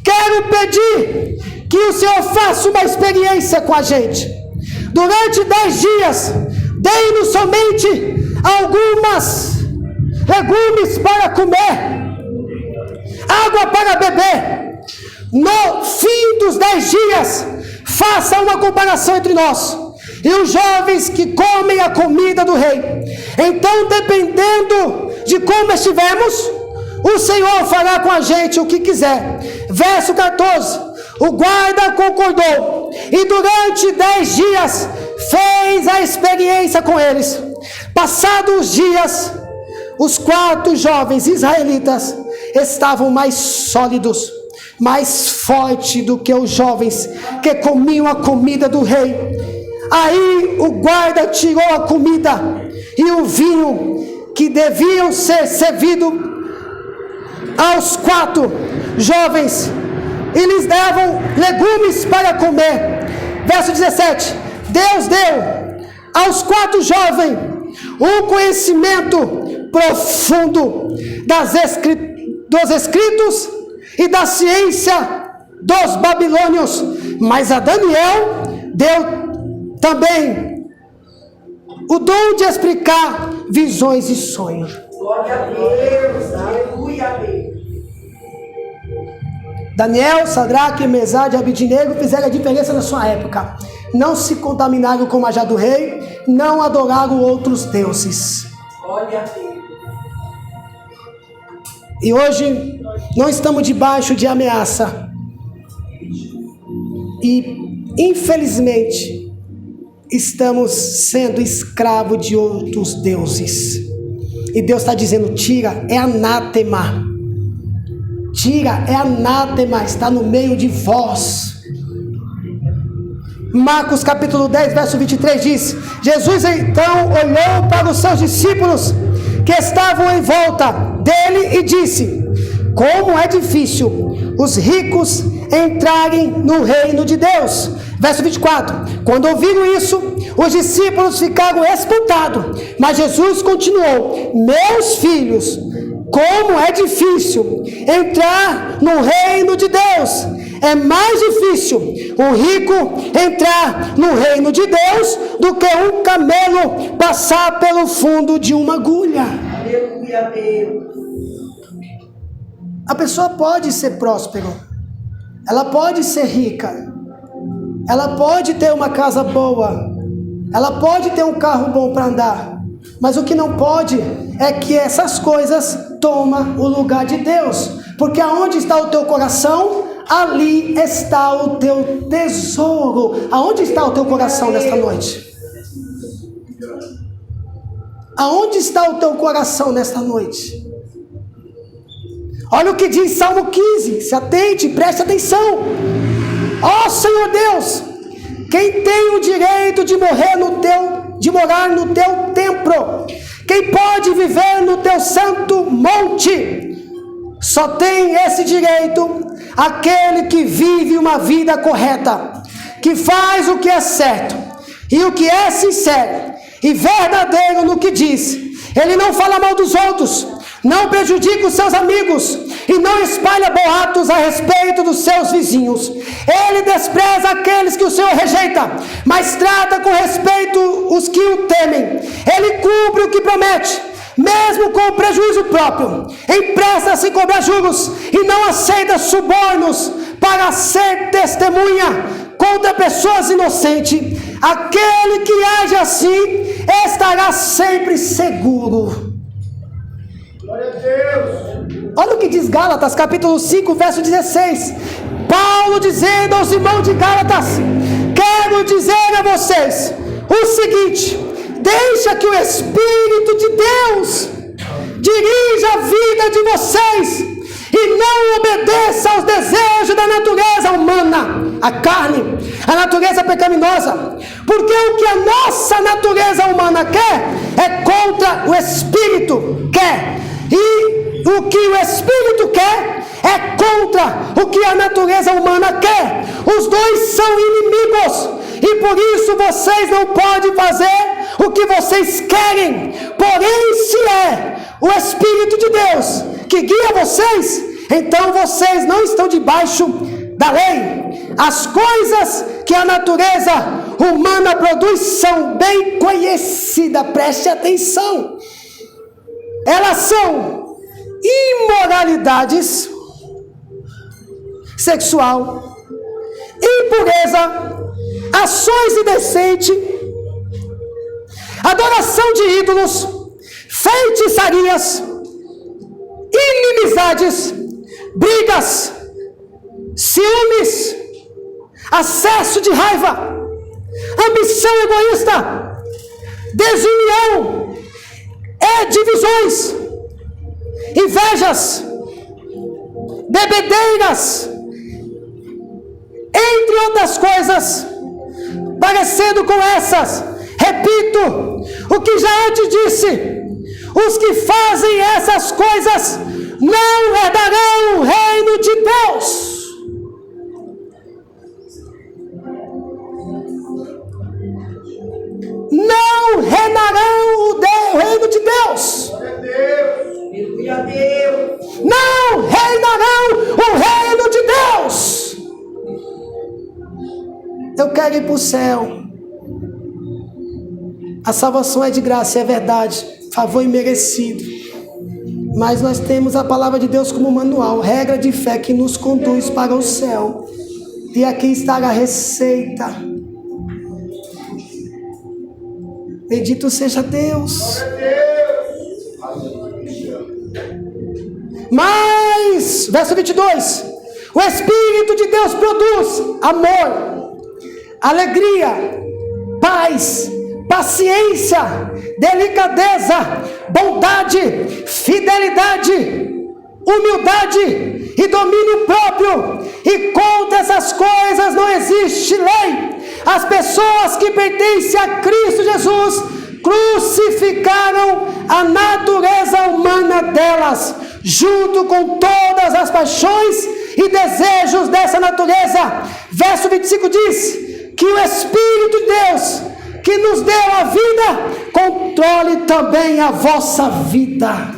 quero pedir que o Senhor faça uma experiência com a gente. Durante 10 dias, dei-nos somente algumas legumes para comer, água para beber. No fim dos 10 dias, Faça uma comparação entre nós e os jovens que comem a comida do rei. Então, dependendo de como estivermos, o Senhor fará com a gente o que quiser. Verso 14. O guarda concordou e durante 10 dias fez a experiência com eles. Passados os dias, os 4 jovens israelitas estavam mais sólidos, mais fortes do que os jovens que comiam a comida do rei. Aí o guarda tirou a comida e o vinho que deviam ser servidos aos 4 jovens e lhes davam legumes para comer. Verso 17. Deus deu aos 4 jovens um conhecimento profundo dos escritos e da ciência dos babilônios, mas a Daniel deu também o dom de explicar visões e sonhos. Glória a Deus, aleluia a Deus. Daniel, Sadraque, Mesade e Abidnego fizeram a diferença na sua época. Não se contaminaram com o manjar do rei, não adoraram outros deuses. Glória a Deus. E hoje não estamos debaixo de ameaça. E infelizmente estamos sendo escravos de outros deuses. E Deus está dizendo: tira, é anátema. Tira, é anátema, está no meio de vós. Marcos capítulo 10, verso 23 diz: Jesus então olhou para os seus discípulos que estavam em volta dele e disse: como é difícil os ricos entrarem no reino de Deus. Verso 24. Quando ouviram isso, os discípulos ficaram espantados, mas Jesus continuou: meus filhos, como é difícil entrar no reino de Deus. É mais difícil um rico entrar no reino de Deus do que um camelo passar pelo fundo de uma agulha. Aleluia a Deus. A pessoa pode ser próspera, ela pode ser rica, ela pode ter uma casa boa, ela pode ter um carro bom para andar, mas o que não pode é que essas coisas tomem o lugar de Deus, porque aonde está o teu coração, ali está o teu tesouro. Aonde está o teu coração nesta noite? Aonde está o teu coração nesta noite? Olha o que diz Salmo 15, se atente, preste atenção. Ó Senhor Deus, quem tem o direito de morar no teu templo? Quem pode viver no teu santo monte? Só tem esse direito aquele que vive uma vida correta, que faz o que é certo e o que é sincero e verdadeiro no que diz. Ele não fala mal dos outros, não prejudica os seus amigos e não espalha boatos a respeito dos seus vizinhos. Ele despreza aqueles que o Senhor rejeita, mas trata com respeito os que o temem. Ele cumpre o que promete, mesmo com o prejuízo próprio. Empresta-se cobrar juros e não aceita subornos para ser testemunha contra pessoas inocentes. Aquele que age assim estará sempre seguro. Glória a Deus. Olha o que diz Gálatas capítulo 5, verso 16. Paulo dizendo aos irmãos de Gálatas: quero dizer a vocês o seguinte: deixa que o Espírito de Deus dirija a vida de vocês e não obedeça aos desejos da natureza humana, a carne, a natureza pecaminosa, porque o que a nossa natureza humana quer é contra o Espírito quer, e o que o Espírito quer é contra o que a natureza humana quer. Os dois são inimigos e por isso vocês não podem fazer o que vocês querem. Porém, se é o Espírito de Deus que guia vocês, então vocês não estão debaixo da lei. As coisas que a natureza humana produz são bem conhecidas, preste atenção. Elas são imoralidades sexual, impureza, ações indecentes, adoração de ídolos, feitiçarias, inimizades, brigas, ciúmes, acesso de raiva, ambição egoísta, desunião, divisões, invejas, bebedeiras, entre outras coisas, parecendo com essas. Repito o que já antes disse: os que fazem essas coisas não herdarão o reino de Deus. Não herdarão o reino de Deus. Aleluia a Deus. Não reinarão o reino de Deus. Eu quero ir para o céu. A salvação é de graça, é verdade, favor imerecido. Mas nós temos a palavra de Deus como manual, regra de fé que nos conduz para o céu. E aqui está a receita. Bendito seja Deus. Mas, verso 22, o Espírito de Deus produz amor, alegria, paz, paciência, delicadeza, bondade, fidelidade, humildade e domínio próprio. E contra essas coisas não existe lei. As pessoas que pertencem a Cristo Jesus crucificaram a natureza humana delas, junto com todas as paixões e desejos dessa natureza. Verso 25 diz que o Espírito de Deus, que nos deu a vida, controle também a vossa vida.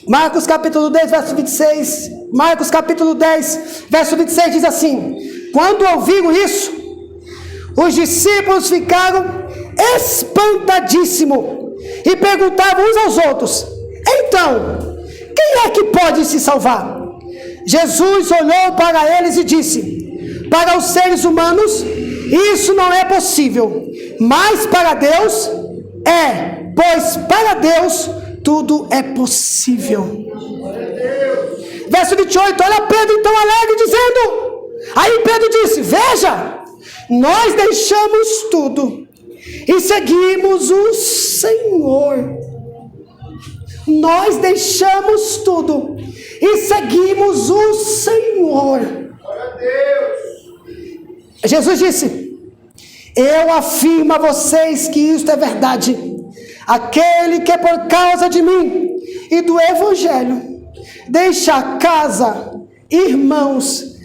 Marcos capítulo 10, verso 26. Marcos capítulo 10, verso 26 diz assim: quando ouviram isso, os discípulos ficaram espantadíssimos e perguntavam uns aos outros: então, quem é que pode se salvar? Jesus olhou para eles e disse: para os seres humanos isso não é possível, mas para Deus é, pois para Deus tudo é possível. Verso 28, olha Pedro então alegre dizendo, aí Pedro disse: veja, nós deixamos tudo e seguimos o Senhor. Nós deixamos tudo e seguimos o Senhor. Jesus disse: eu afirmo a vocês que isto é verdade. Aquele que por causa de mim e do Evangelho deixa casa, irmãos,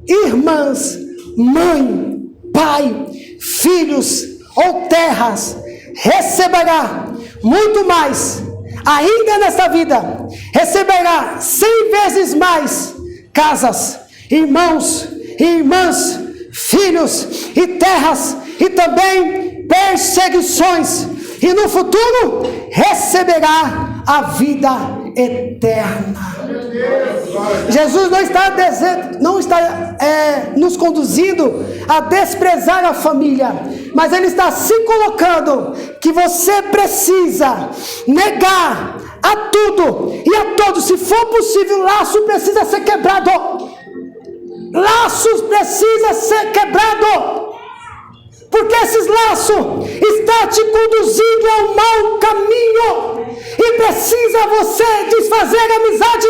irmãs, mãe, pai, filhos ou terras, receberá muito mais, ainda nesta vida, receberá 100 vezes mais casas, irmãos, irmãs, filhos e terras, e também perseguições, e no futuro receberá a vida eterna. Jesus não está nos conduzindo a desprezar a família, mas Ele está se colocando que você precisa negar a tudo e a todos. Se for possível, laço precisa ser quebrado. Laços precisa ser quebrado. Porque esses laços estão te conduzindo ao mau caminho. E precisa você desfazer a amizade.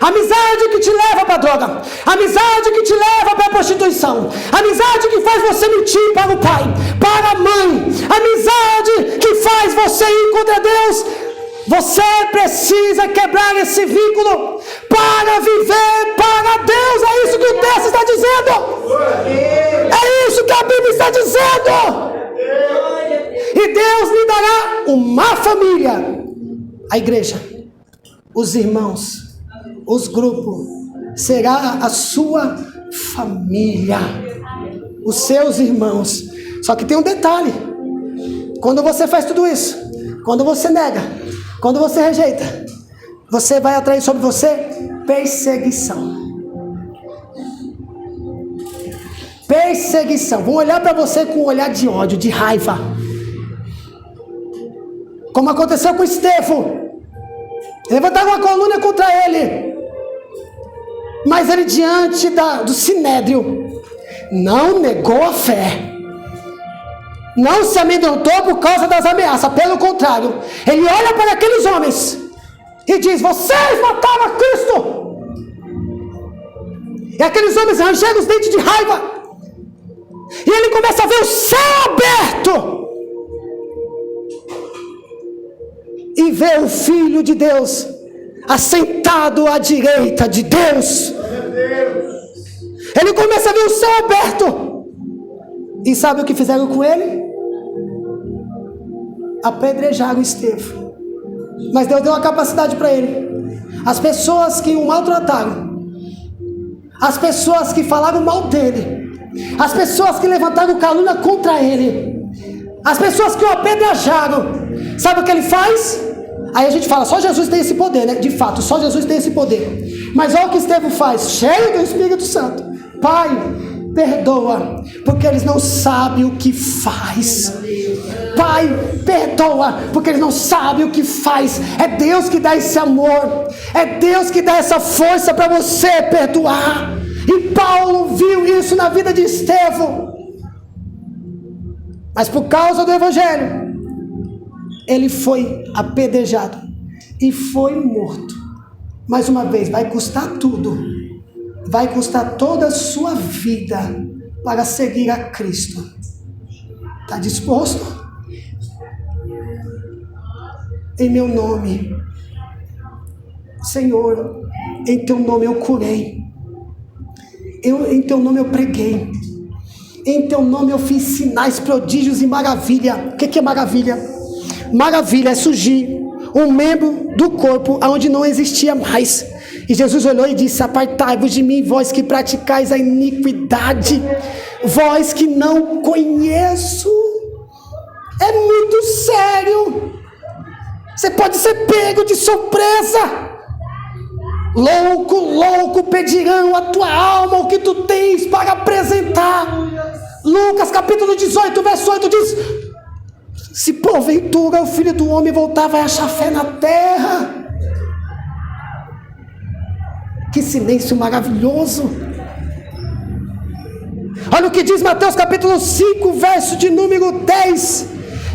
Amizade que te leva para a droga. Amizade que te leva para a prostituição. Amizade que faz você mentir para o pai, para a mãe. Amizade que faz você ir contra Deus. Você precisa quebrar esse vínculo para viver para Deus. É isso que o texto está dizendo. É isso que a Bíblia está dizendo. E Deus lhe dará uma família. A igreja, os irmãos, os grupos, será a sua família, os seus irmãos. Só que tem um detalhe: quando você faz tudo isso, quando você nega, quando você rejeita, você vai atrair sobre você perseguição. Perseguição. Vão olhar para você com um olhar de ódio, de raiva. Como aconteceu com Estevão. Levantaram uma coluna contra ele. Mas ele, diante do sinédrio, não negou a fé. Não se amedrontou por causa das ameaças. Pelo contrário, ele olha para aqueles homens e diz: vocês mataram a Cristo. E aqueles homens rangeram os dentes de raiva. E ele começa a ver o céu aberto. E vê o Filho de Deus assentado à direita de Deus. Ele começa a ver o céu aberto. E sabe o que fizeram com ele? Apedrejaram Estevão. Mas Deus deu uma capacidade para ele. As pessoas que o maltrataram, as pessoas que falaram mal dele, as pessoas que levantaram calúnia contra ele, as pessoas que o apedrejaram, sabe o que ele faz? Aí a gente fala, só Jesus tem esse poder, né? De fato, só Jesus tem esse poder. Mas olha o que Estevão faz, cheio do Espírito Santo: Pai, perdoa, porque eles não sabem o que faz. Pai, perdoa, porque eles não sabem o que faz. É Deus que dá esse amor, é Deus que dá essa força para você perdoar. E Paulo viu isso na vida de Estevão. Mas por causa do Evangelho, ele foi apedrejado e foi morto. Mais uma vez, vai custar tudo. Vai custar toda a sua vida para seguir a Cristo. Está disposto? Em meu nome, Senhor, em teu nome eu curei. Em teu nome eu preguei. Em teu nome eu fiz sinais, prodígios e maravilha. O que é maravilha? Maravilha é surgir um membro do corpo onde não existia mais. E Jesus olhou e disse: apartai-vos de mim, vós que praticais a iniquidade, vós que não conheço. É muito sério. Você pode ser pego de surpresa. Louco, pedirão a tua alma o que tu tens para apresentar. Lucas capítulo 18, verso 8 diz: se porventura o Filho do Homem voltar, vai achar fé na terra. Que silêncio maravilhoso. Olha o que diz Mateus capítulo 5, verso de número 10.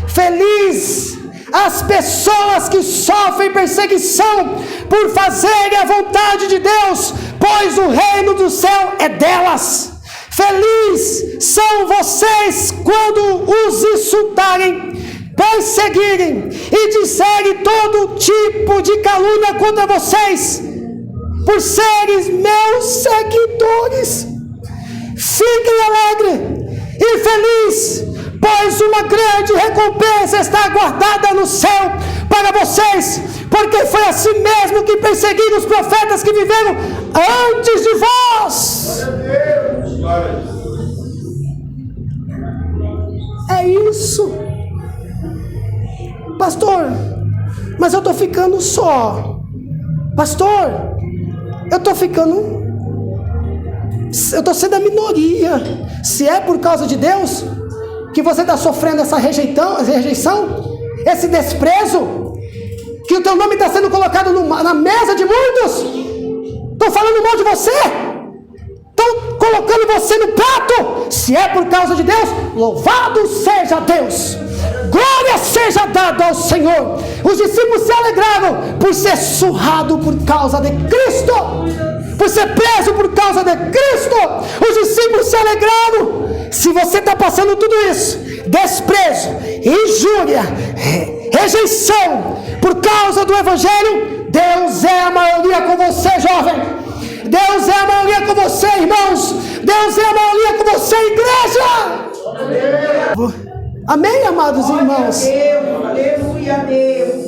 Feliz as pessoas que sofrem perseguição por fazerem a vontade de Deus, pois o reino do céu é delas. Feliz são vocês quando os insultarem, perseguirem e disserem todo tipo de calúnia contra vocês, por serem meus seguidores. Fiquem alegres e felizes, pois uma grande recompensa está guardada no céu para vocês, porque foi assim mesmo que perseguiram os profetas que viveram antes de vós. É isso. Pastor, mas eu estou ficando só. Pastor, eu estou sendo a minoria. Se é por causa de Deus que você está sofrendo essa rejeição, esse desprezo, que o teu nome está sendo colocado na mesa de muitos, estão falando mal de você, estão colocando você no prato. Se é por causa de Deus, louvado seja Deus, glória seja dada ao Senhor. Os discípulos se alegraram por ser surrado por causa de Cristo, por ser preso por causa de Cristo. Os discípulos se alegraram. Se você está passando tudo isso, desprezo, injúria, rejeição, por causa do Evangelho, Deus é a maioria com você, jovem. Deus é a maioria com você, irmãos. Deus é a maioria com você, igreja. Amém, amados irmãos? Aleluia a Deus.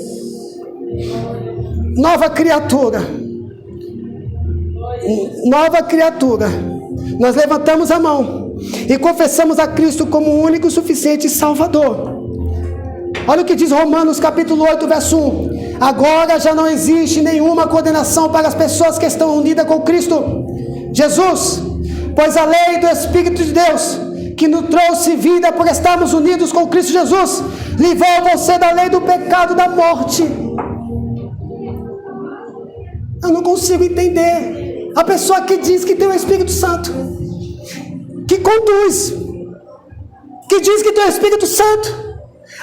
Nova criatura. Nova criatura. Nós levantamos a mão e confessamos a Cristo como o único, suficiente Salvador. Olha o que diz Romanos capítulo 8, verso 1. Agora já não existe nenhuma condenação para as pessoas que estão unidas com Cristo Jesus, pois a lei do Espírito de Deus, que nos trouxe vida por estarmos unidos com Cristo Jesus, livrou você da lei do pecado da morte. Eu não consigo entender a pessoa que diz que tem o Espírito Santo, que conduz, que diz que tem o Espírito Santo,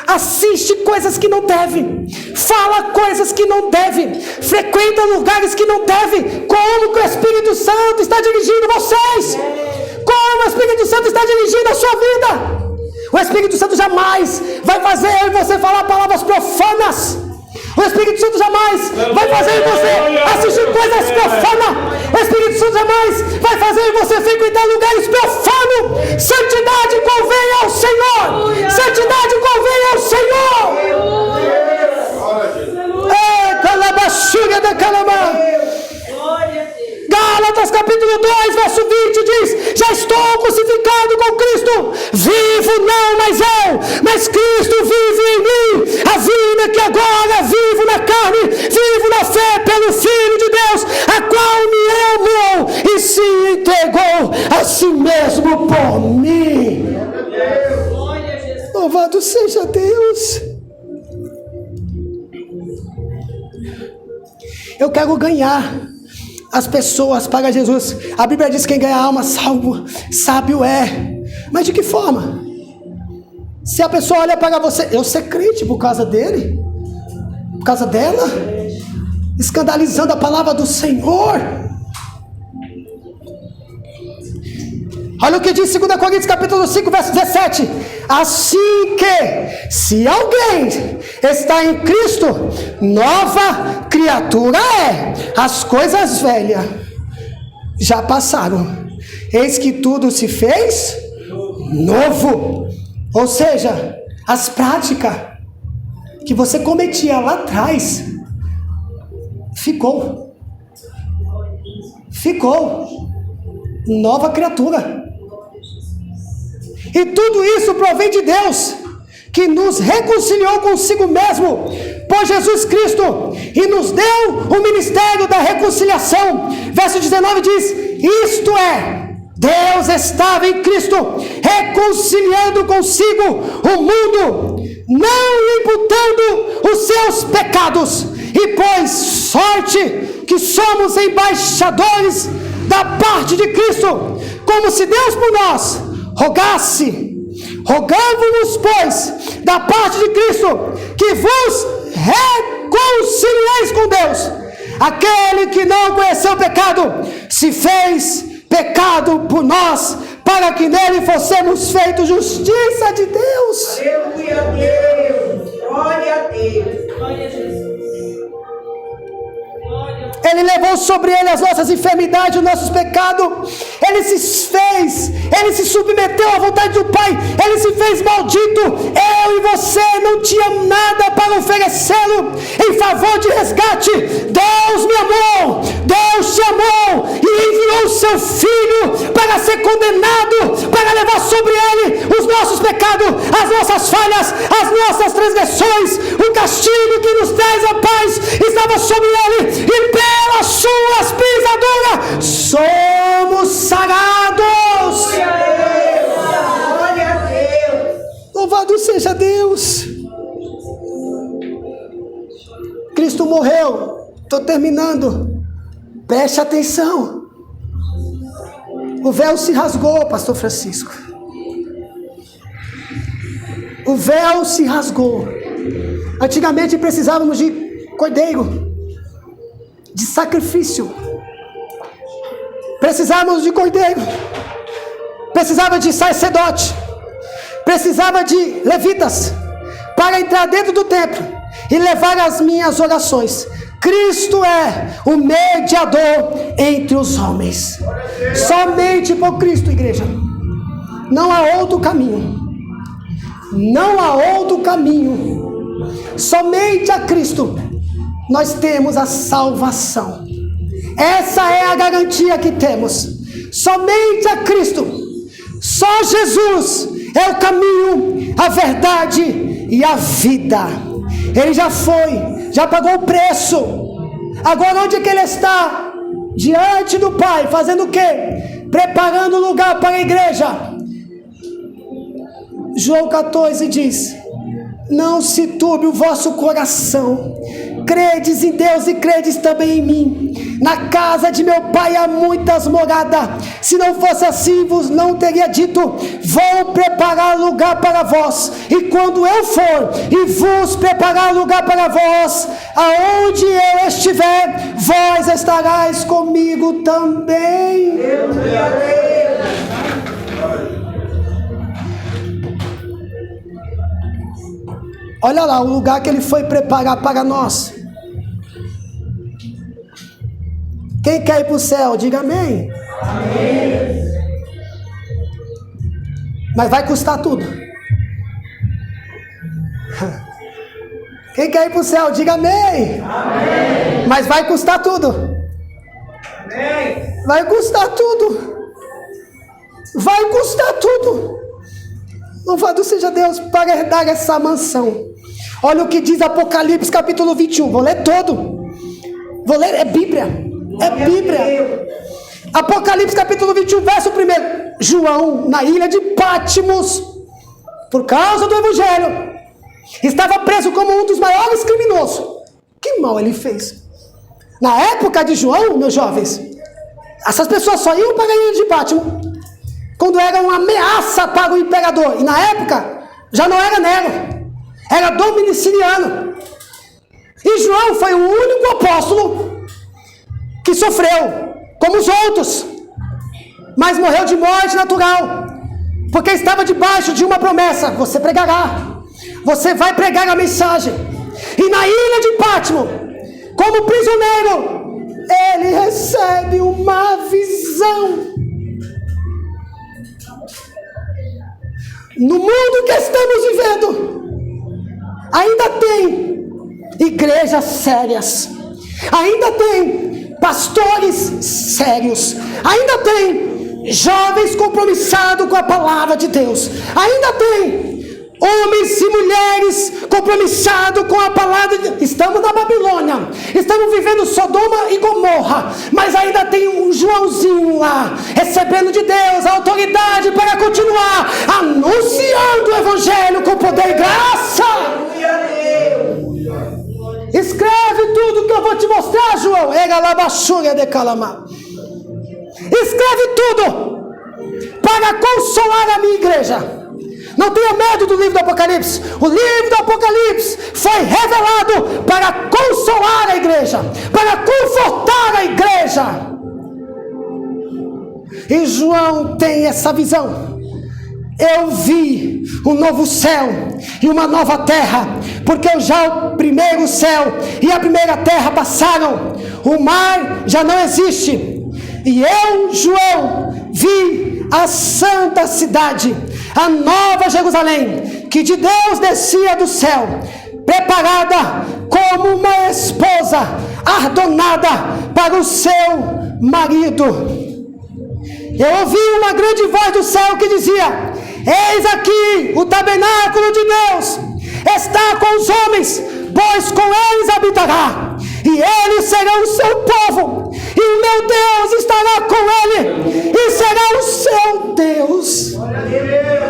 assiste coisas que não deve, fala coisas que não deve, frequenta lugares que não deve. Como que o Espírito Santo está dirigindo vocês? Como o Espírito Santo está dirigindo a sua vida? O Espírito Santo jamais vai fazer eu e você falar palavras profanas. O Espírito Santo jamais vai fazer você assistir coisas profanas. O Espírito Santo jamais vai fazer você frequentar lugares profanos. Santidade convém ao Senhor. Santidade convém ao Senhor. É, calabaxuga da calama. Gálatas capítulo 2, verso 20 diz: já estou crucificado com Cristo, vivo não mais eu, mas Cristo vive em mim. A vida que agora vivo na carne, vivo na fé pelo Filho de Deus, a qual me amou e se entregou a si mesmo por mim. Louvado seja Deus. Eu quero ganhar as pessoas para Jesus. A Bíblia diz que quem ganha a alma sábio é. Mas de que forma? Se a pessoa olha para você, eu ser crente por causa dele, por causa dela, escandalizando a palavra do Senhor. Olha o que diz 2 Coríntios capítulo 5, verso 17. Assim que, se alguém está em Cristo, nova criatura é. As coisas velhas já passaram, eis que tudo se fez novo. Ou seja, as práticas que você cometia lá atrás ficou nova criatura. E tudo isso provém de Deus, que nos reconciliou consigo mesmo por Jesus Cristo e nos deu o ministério da reconciliação. Verso 19 diz: isto é, Deus estava em Cristo reconciliando consigo o mundo, não imputando os seus pecados, e pôs sorte que somos embaixadores da parte de Cristo, como se Deus por nós rogasse. Rogamos-vos, pois, da parte de Cristo, que vos reconcilieis com Deus. Aquele que não conheceu o pecado, se fez pecado por nós, para que nele fossemos feitos justiça de Deus. Aleluia a Deus. Glória a Deus. Glória a Jesus. Ele levou sobre ele as nossas enfermidades, os nossos pecados. Ele se submeteu à vontade do Pai. Ele se fez maldito. Eu e você não tinha nada para oferecê-lo em favor de resgate. Deus me amou, Deus te amou e enviou o seu Filho para ser condenado, para levar sobre ele os nossos pecados, as nossas falhas, as nossas transgressões. O castigo que nos traz a paz estava sobre ele, e pelas suas pisaduras somos sarados. Glória a Deus. Louvado seja Deus. Cristo morreu. Estou terminando. Preste atenção. O véu se rasgou, pastor Francisco. O véu se rasgou. Antigamente precisávamos de cordeiro, de sacrifício. Precisávamos de cordeiro. Precisava de sacerdote. Precisava de levitas para entrar dentro do templo e levar as minhas orações. Cristo é o mediador entre os homens. Somente por Cristo, igreja. Não há outro caminho. Não há outro caminho. Somente a Cristo nós temos a salvação. Essa é a garantia que temos. Somente a Cristo. Só Jesus é o caminho, a verdade e a vida. Ele já foi, já pagou o preço. Agora onde é que ele está? Diante do Pai, fazendo o quê? Preparando lugar para a igreja. João 14 diz: não se turbe o vosso coração, credes em Deus e credes também em mim. Na casa de meu pai há muitas moradas. Se não fosse assim, vos não teria dito: vou preparar lugar para vós. E quando eu for e vos preparar lugar para vós, aonde eu estiver, vós estarás comigo também. Olha lá o lugar que ele foi preparar para nós. Quem quer ir para o céu, diga amém. Amém. Mas vai custar tudo. Quem quer ir para o céu, diga amém. Amém. Mas vai custar tudo. Amém. Vai custar tudo. Vai custar tudo. Louvado seja Deus para herdar essa mansão. Olha o que diz Apocalipse capítulo 21. Vou ler todo. Vou ler, é Bíblia. É Bíblia. Apocalipse capítulo 21, verso 1. João, na ilha de Patmos, por causa do Evangelho, estava preso como um dos maiores criminosos. Que mal ele fez? Na época de João, meus jovens, essas pessoas só iam para a ilha de Patmos quando era uma ameaça para o imperador. E na época, já não era Nero, era Dominiciano. E João foi o único apóstolo que sofreu, como os outros, mas morreu de morte natural, porque estava debaixo de uma promessa: você pregará, você vai pregar a mensagem. E na ilha de Patmos, como prisioneiro, ele recebe uma visão. No mundo que estamos vivendo, ainda tem igrejas sérias, ainda tem pastores sérios, ainda tem jovens compromissados com a palavra de Deus, ainda tem homens e mulheres compromissados com a palavra de Deus. Estamos na Babilônia, estamos vivendo Sodoma e Gomorra, mas ainda tem um Joãozinho lá, recebendo de Deus a autoridade para continuar anunciando o Evangelho com poder e graça. Escreve tudo que eu vou te mostrar, João. Escreve tudo para consolar a minha igreja. Não tenha medo do livro do Apocalipse. O livro do Apocalipse foi revelado para consolar a igreja, para confortar a igreja. E João tem essa visão. Eu vi um novo céu e uma nova terra, porque já o primeiro céu e a primeira terra passaram, o mar já não existe. E eu, João, vi a santa cidade, a nova Jerusalém, que de Deus descia do céu, preparada como uma esposa adornada para o seu marido. Eu ouvi uma grande voz do céu que dizia: eis aqui o tabernáculo de Deus, está com os homens, pois com eles habitará, e eles serão o seu povo, e o meu Deus estará com ele, e será o seu Deus.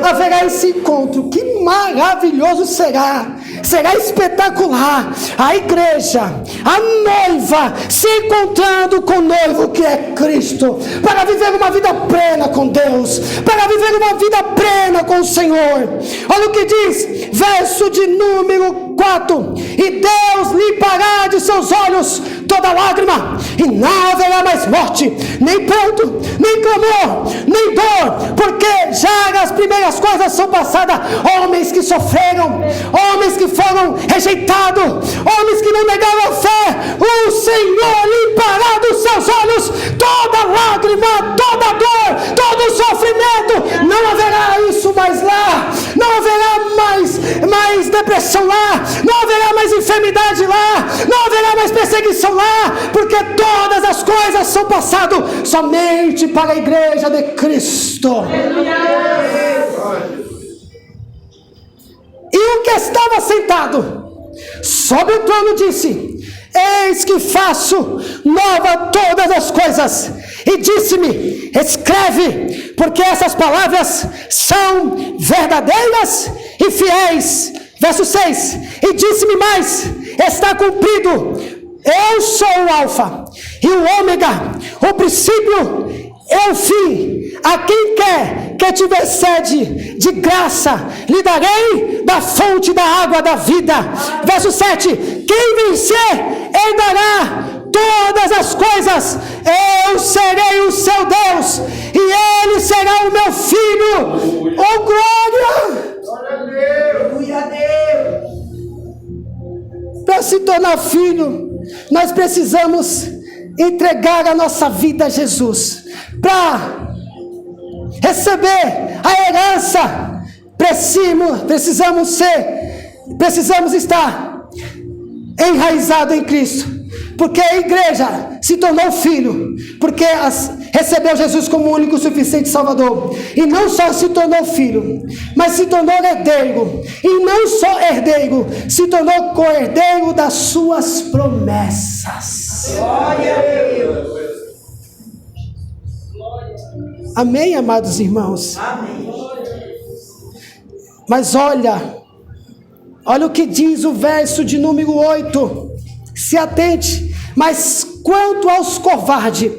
Haverá esse encontro, que maravilhoso será! Será espetacular. A igreja, a noiva, se encontrando com o noivo que é Cristo, para viver uma vida plena com Deus, para viver uma vida plena com o Senhor. Olha o que diz, verso de número 4: e Deus limpará de seus olhos toda lágrima, e não haverá mais morte, nem pranto, nem clamor, nem dor, porque já as primeiras coisas são passadas. Homens que sofreram, homens que foram rejeitados, homens que não negaram a fé, o Senhor limpará dos seus olhos toda lágrima, toda dor, todo sofrimento. Não haverá isso mais lá, não haverá mais depressão lá, não haverá mais enfermidade lá, não haverá mais perseguição lá, porque todas as coisas são passadas somente para a igreja de Cristo. E o que estava sentado sobre o trono disse: eis que faço nova todas as coisas. E disse-me: escreve, porque essas palavras são verdadeiras e fiéis. Verso 6: e disse-me mais: está cumprido. Eu sou o Alfa e o Ômega, o princípio e o fim. A quem quer que tiver sede, de graça lhe darei da fonte da água da vida. Verso 7: quem vencer herdará todas as coisas. Eu serei o seu Deus e ele será o meu filho. Oh, glória! Glória a Deus. Para se tornar filho, nós precisamos entregar a nossa vida a Jesus. Para receber a herança, precisamos estar enraizado em Cristo. Porque a igreja se tornou filho, porque recebeu Jesus como único e suficiente Salvador. E não só se tornou filho, mas se tornou herdeiro. E não só herdeiro, se tornou co-herdeiro das suas promessas. Glória a Deus. Amém, amados irmãos? Amém. Mas olha o que diz o verso de número 8. Se atente. Mas quanto aos covardes,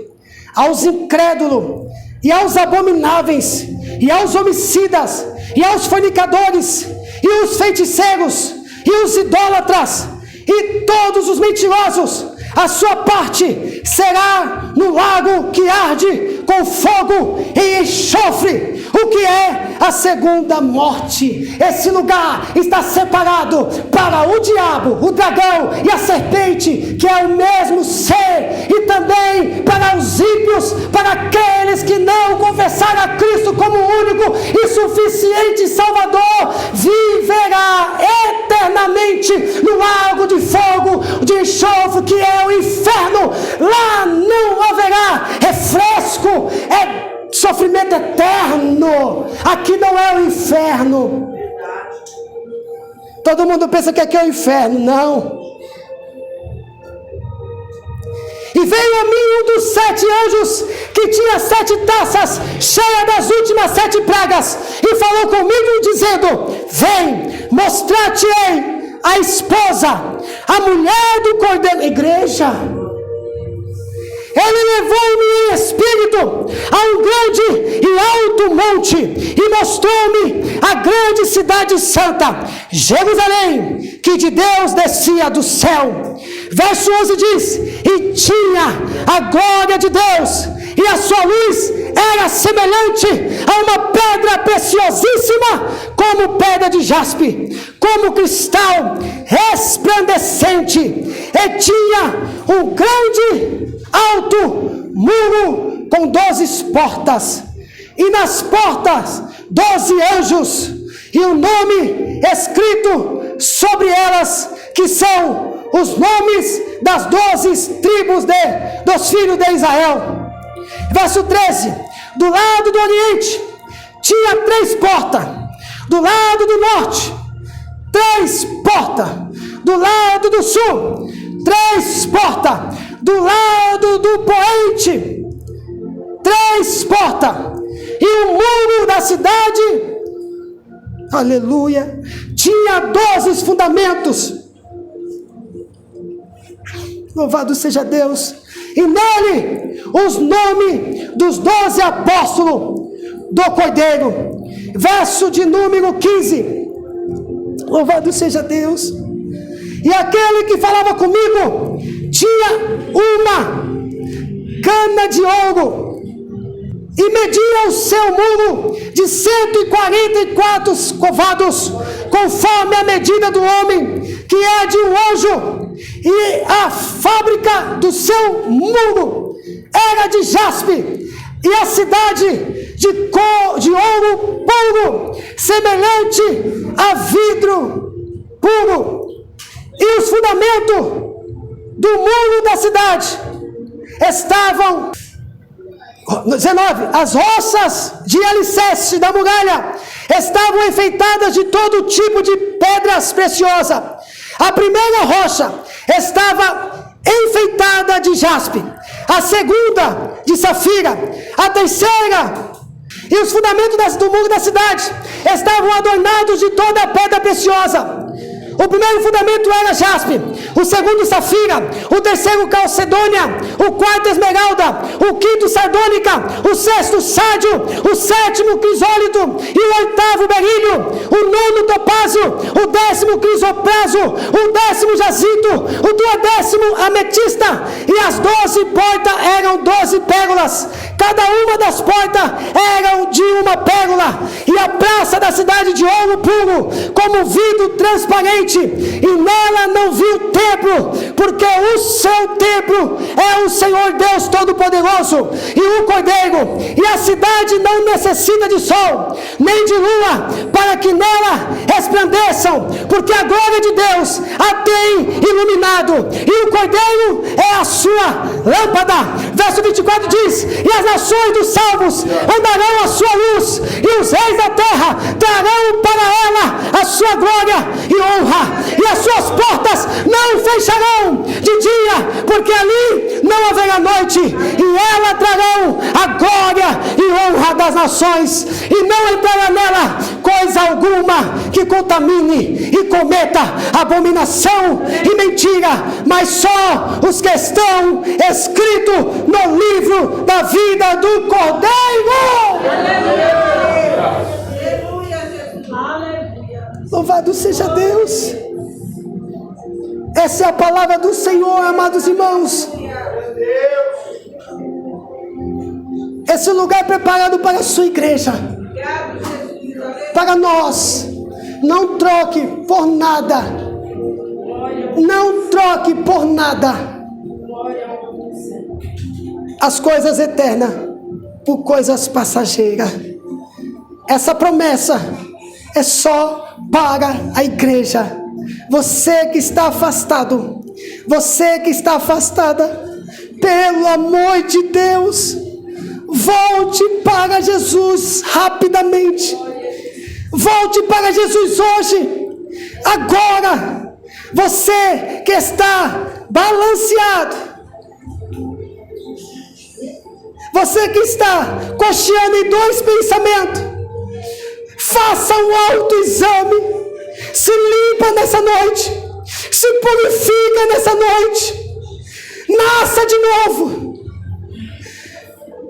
aos incrédulos, e aos abomináveis, e aos homicidas, e aos fornicadores, e os feiticeiros, e os idólatras, e todos os mentirosos, a sua parte será no lago que arde com fogo e enxofre, o que é a segunda morte. Esse lugar está separado para o diabo, o dragão e a serpente, que é o mesmo ser, e também para os ímpios, para aqueles que não confessaram a Cristo como único e suficiente Salvador, viverá eternamente no lago de fogo, de enxofre, que é o inferno. Lá não haverá refresco, é sofrimento eterno. Aqui não é o inferno. Todo mundo pensa que aqui é o inferno. Não. E veio a mim um dos 7 anjos, que tinha 7 taças cheias das últimas 7 pragas, e falou comigo dizendo: vem, mostrar-te-ei a esposa, a mulher do Cordeiro. Igreja, ele levou-me em espírito a um grande e alto monte, e mostrou-me a grande cidade santa, Jerusalém, que de Deus descia do céu. Verso 11 diz: e tinha a glória de Deus, e a sua luz era semelhante a uma pedra preciosíssima, como pedra de jaspe, como cristal resplandecente. E tinha um grande alto muro com 12 portas, e nas portas 12 anjos, e o nome escrito sobre elas, que são os nomes das 12 tribos dos filhos de Israel. Verso 13: do lado do oriente tinha 3 portas, do lado do norte 3 portas, do lado do sul 3 portas, do lado do poente 3 portas, e o muro da cidade, aleluia, tinha 12 fundamentos. Louvado seja Deus. E nele os nomes dos 12 apóstolos do Cordeiro. Verso de número 15. Louvado seja Deus. E aquele que falava comigo tinha uma cana de ouro, e media o seu muro de 144 covados, conforme a medida do homem, que é de um anjo. E a fábrica do seu muro era de jaspe, e a cidade de ouro puro, semelhante a vidro puro. E os fundamentos do muro da cidade estavam, 19, as roças de alicerce da muralha estavam enfeitadas de todo tipo de pedras preciosas. A primeira rocha estava enfeitada de jaspe, a segunda de safira, a terceira, e os fundamentos do muro da cidade estavam adornados de toda a pedra preciosa. O primeiro fundamento era jaspe, o segundo safira, o terceiro calcedônia, o quarto esmeralda, o quinto sardônica, o sexto sárdio, o sétimo crisólito e o oitavo berílio, o nono topázio, o décimo crisopraso, o décimo jazito, o duodécimo ametista, e as 12 portas eram 12 pérolas, cada uma das portas eram de uma pérola, e a praça da cidade de ouro puro, como vidro transparente, e nela não viu templo, porque o seu templo é o Senhor Deus Todo-Poderoso e o Cordeiro, e a cidade não necessita de sol, nem de lua, para que nela resplandeçam, porque a glória de Deus a tem iluminado, e o Cordeiro é a sua lâmpada. Verso 24 diz: e as nações dos salvos andarão à sua luz, e os reis da terra trarão para ela a sua glória e honra, e as suas portas não fecharão de dia, porque ali não haverá noite, e ela trarão a glória e honra das nações, e não entrará nela coisa alguma que contamine e cometa abominação e mentira, mas só os que estão escritos no livro da vida do Cordeiro. Louvado seja Deus. Essa é a palavra do Senhor, amados irmãos. Esse lugar é preparado para a sua igreja, para nós. Não troque por nada. Não troque por nada as coisas eternas por coisas passageiras. Essa promessa é só para a igreja. Você que está afastado, você que está afastada, pelo amor de Deus, volte para Jesus rapidamente. Volte para Jesus hoje, agora. Você que está balanceado, você que está cocheando em dois pensamentos, faça um autoexame. Se limpa nessa noite, se purifica nessa noite, nasça de novo,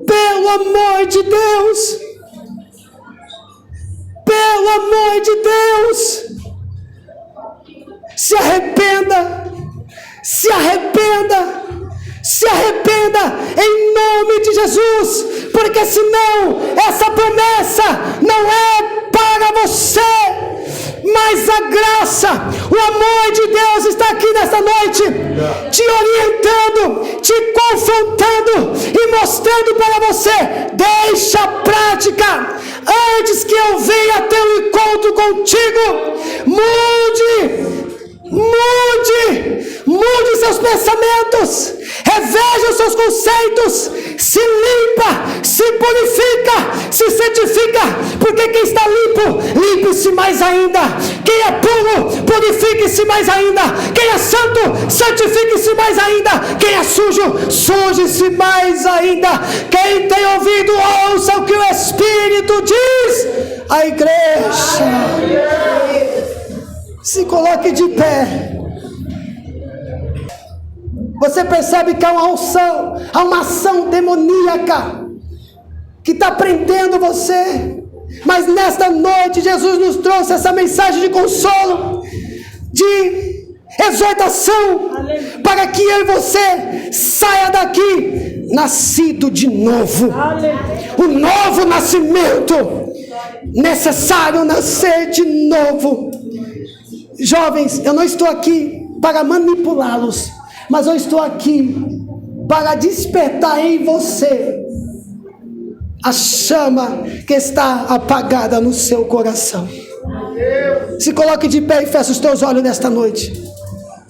pelo amor de Deus, pelo amor de Deus, se arrependa, se arrependa, se arrependa em nome de Jesus, porque senão essa promessa não é para você. Mas a graça, o amor de Deus está aqui nesta noite, te orientando, te confrontando e mostrando para você: deixa a prática antes que eu venha ter um encontro contigo. Mude seus pensamentos, reveja os seus conceitos, se limpa, se purifica, se santifica, porque quem está limpo, limpe-se mais ainda. Quem é puro, purifique-se mais ainda. Quem é santo, santifique-se mais ainda. Quem é sujo, suje-se mais ainda. Quem tem ouvido, ouça o que o Espírito diz à igreja. Se coloque de pé. Você percebe que há uma unção, há uma ação demoníaca que está prendendo você. Mas nesta noite Jesus nos trouxe essa mensagem de consolo, de exortação, para que eu e você saia daqui nascido de novo. O novo nascimento, necessário nascer de novo. Jovens, eu não estou aqui para manipulá-los, mas eu estou aqui para despertar em você a chama que está apagada no seu coração. Se coloque de pé e feche os teus olhos nesta noite.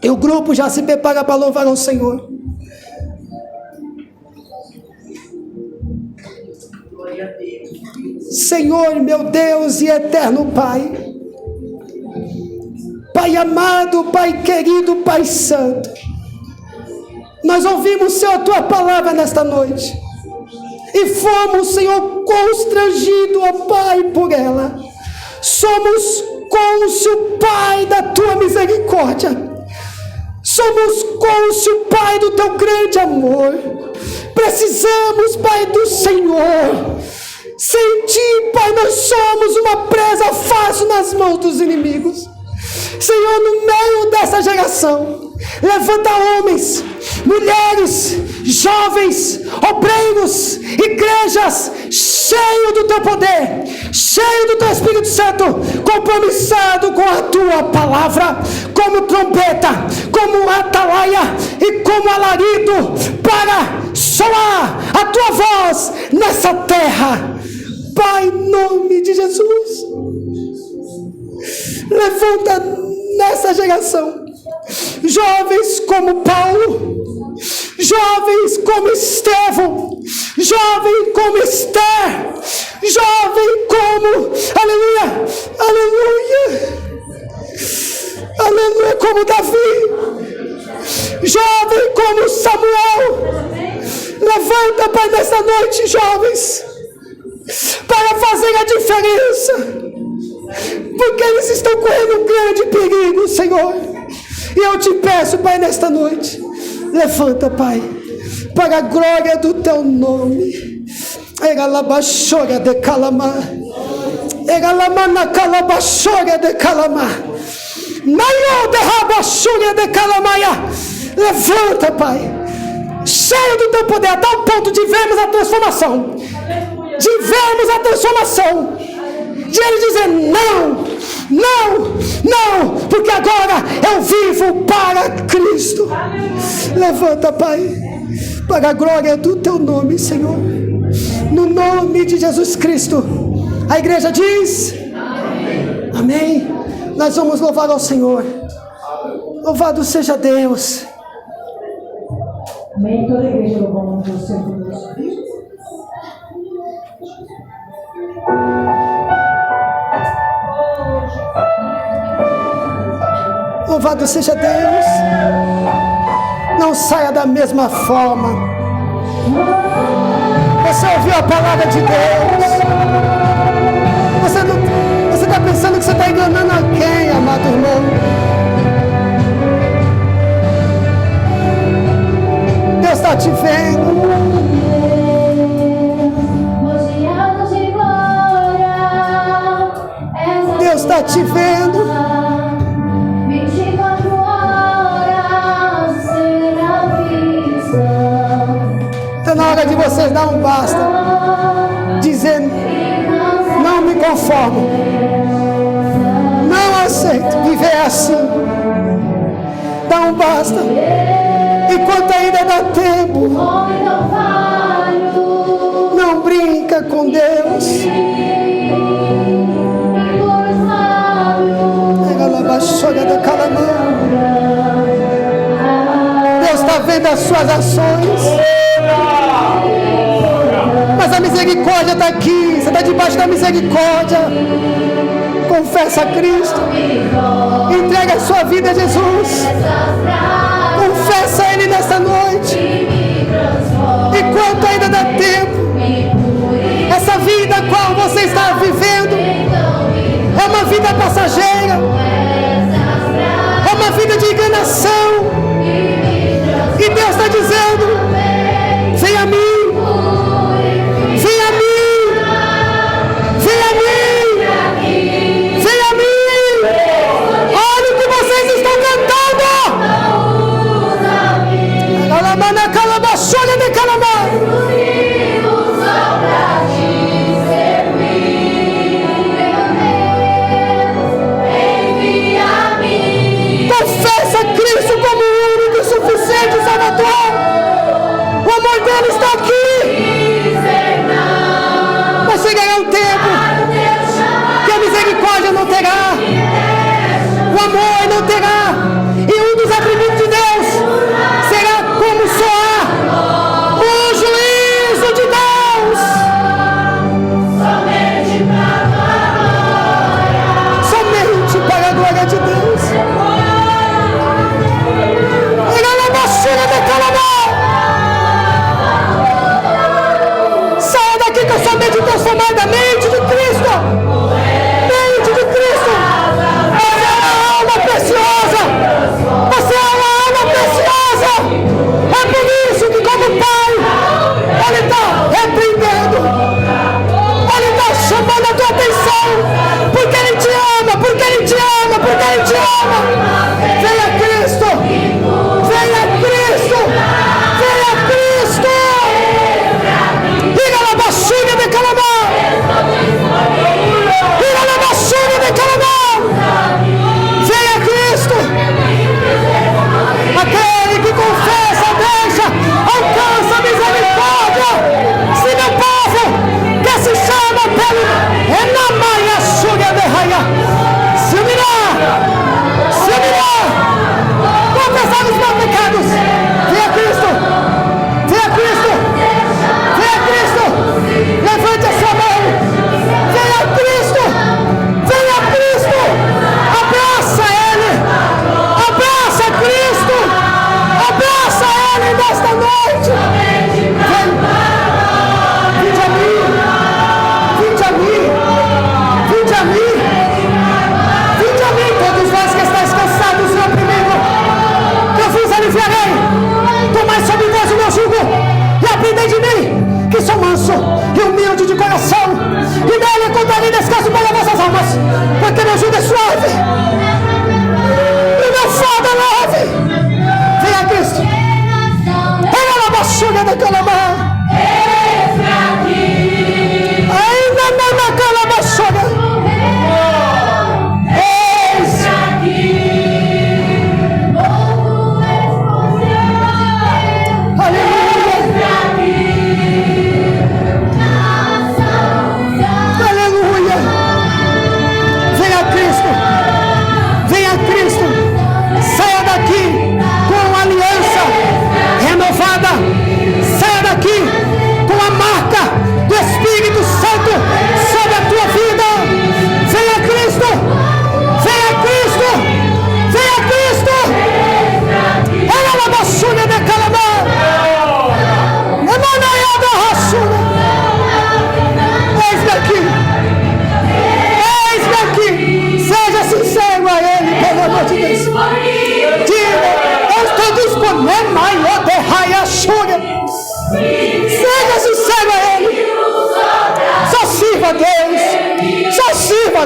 E o grupo já se prepara para louvar ao Senhor. Senhor, meu Deus e eterno Pai Pai amado, Pai querido, Pai santo, nós ouvimos, Senhor, a Tua palavra nesta noite, e fomos, Senhor, constrangidos, ó Pai, por ela. Somos cônscio, Pai, da Tua misericórdia. Somos cônscio, Pai, do Teu grande amor. Precisamos, Pai, do Senhor. Sem Ti, Pai, nós somos uma presa fácil nas mãos dos inimigos. Senhor, no meio dessa geração, levanta homens, mulheres, jovens, obreiros, igrejas, cheio do Teu poder, cheio do Teu Espírito Santo, compromissado com a Tua palavra, como trombeta, como atalaia e como alarido, para soar a Tua voz nessa terra. Pai, em nome de Jesus, levanta nessa geração jovens como Paulo, jovens como Estevão, jovem como Esther, jovem como, aleluia, aleluia, aleluia, como Davi, jovem como Samuel. Levanta, Pai, nessa noite jovens, para fazer a diferença, porque eles estão correndo um grande perigo, Senhor. E eu te peço, Pai, nesta noite, levanta, Pai, para a glória do Teu nome. Egalabachora de calamar, egalamana calabachora de calamar, maior de rabachora de calamaia. Levanta, Pai, cheio do Teu poder, a tal ponto de vermos a transformação, de vermos a transformação, de Ele dizer não, não, não, porque agora eu vivo para Cristo. Levanta, Pai, para a glória do Teu nome, Senhor, no nome de Jesus Cristo. A igreja diz amém. Amém. Nós vamos louvar ao Senhor. Louvado seja Deus. Amém. Toda a igreja louvamos o Senhor Deus. Louvado seja Deus. Não saia da mesma forma. Você ouviu a palavra de Deus. Você está pensando que você está enganando alguém, amado irmão. Deus está te vendo. Deus está te vendo. Está na hora de vocês dar um basta, dizendo: não me conformo, não aceito viver assim. Dá um basta, enquanto ainda dá tempo. Não brinca com Deus. Deus está vendo as suas ações, mas a misericórdia está aqui. Você está debaixo da misericórdia. Confessa a Cristo, entrega a sua vida a Jesus, confessa a Ele nessa noite, enquanto ainda dá tempo. Essa vida a qual você está vivendo é uma vida passageira, é uma vida de enganação. E Deus está dizendo: vem a mim, vem a mim, vem a mim, vem a mim. Olha o que vocês estão cantando. Calamana, calabachona de calamar. Confessa Cristo como o único e suficiente Salvador. O amor dele está aqui.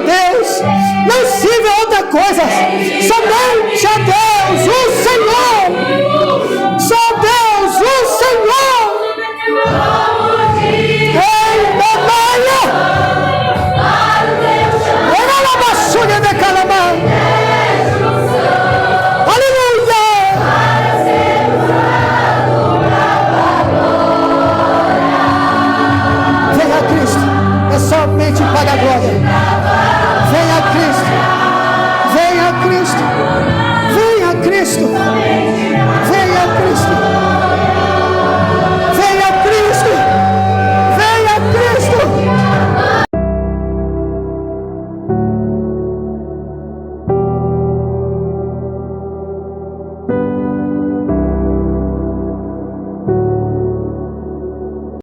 Deus, não sirva a outra coisa, somente a Deus, o Senhor, só Deus, o Senhor. Ei, Mamaia! Era a basura de Calamar. Aleluia! Venha a Cristo, é somente para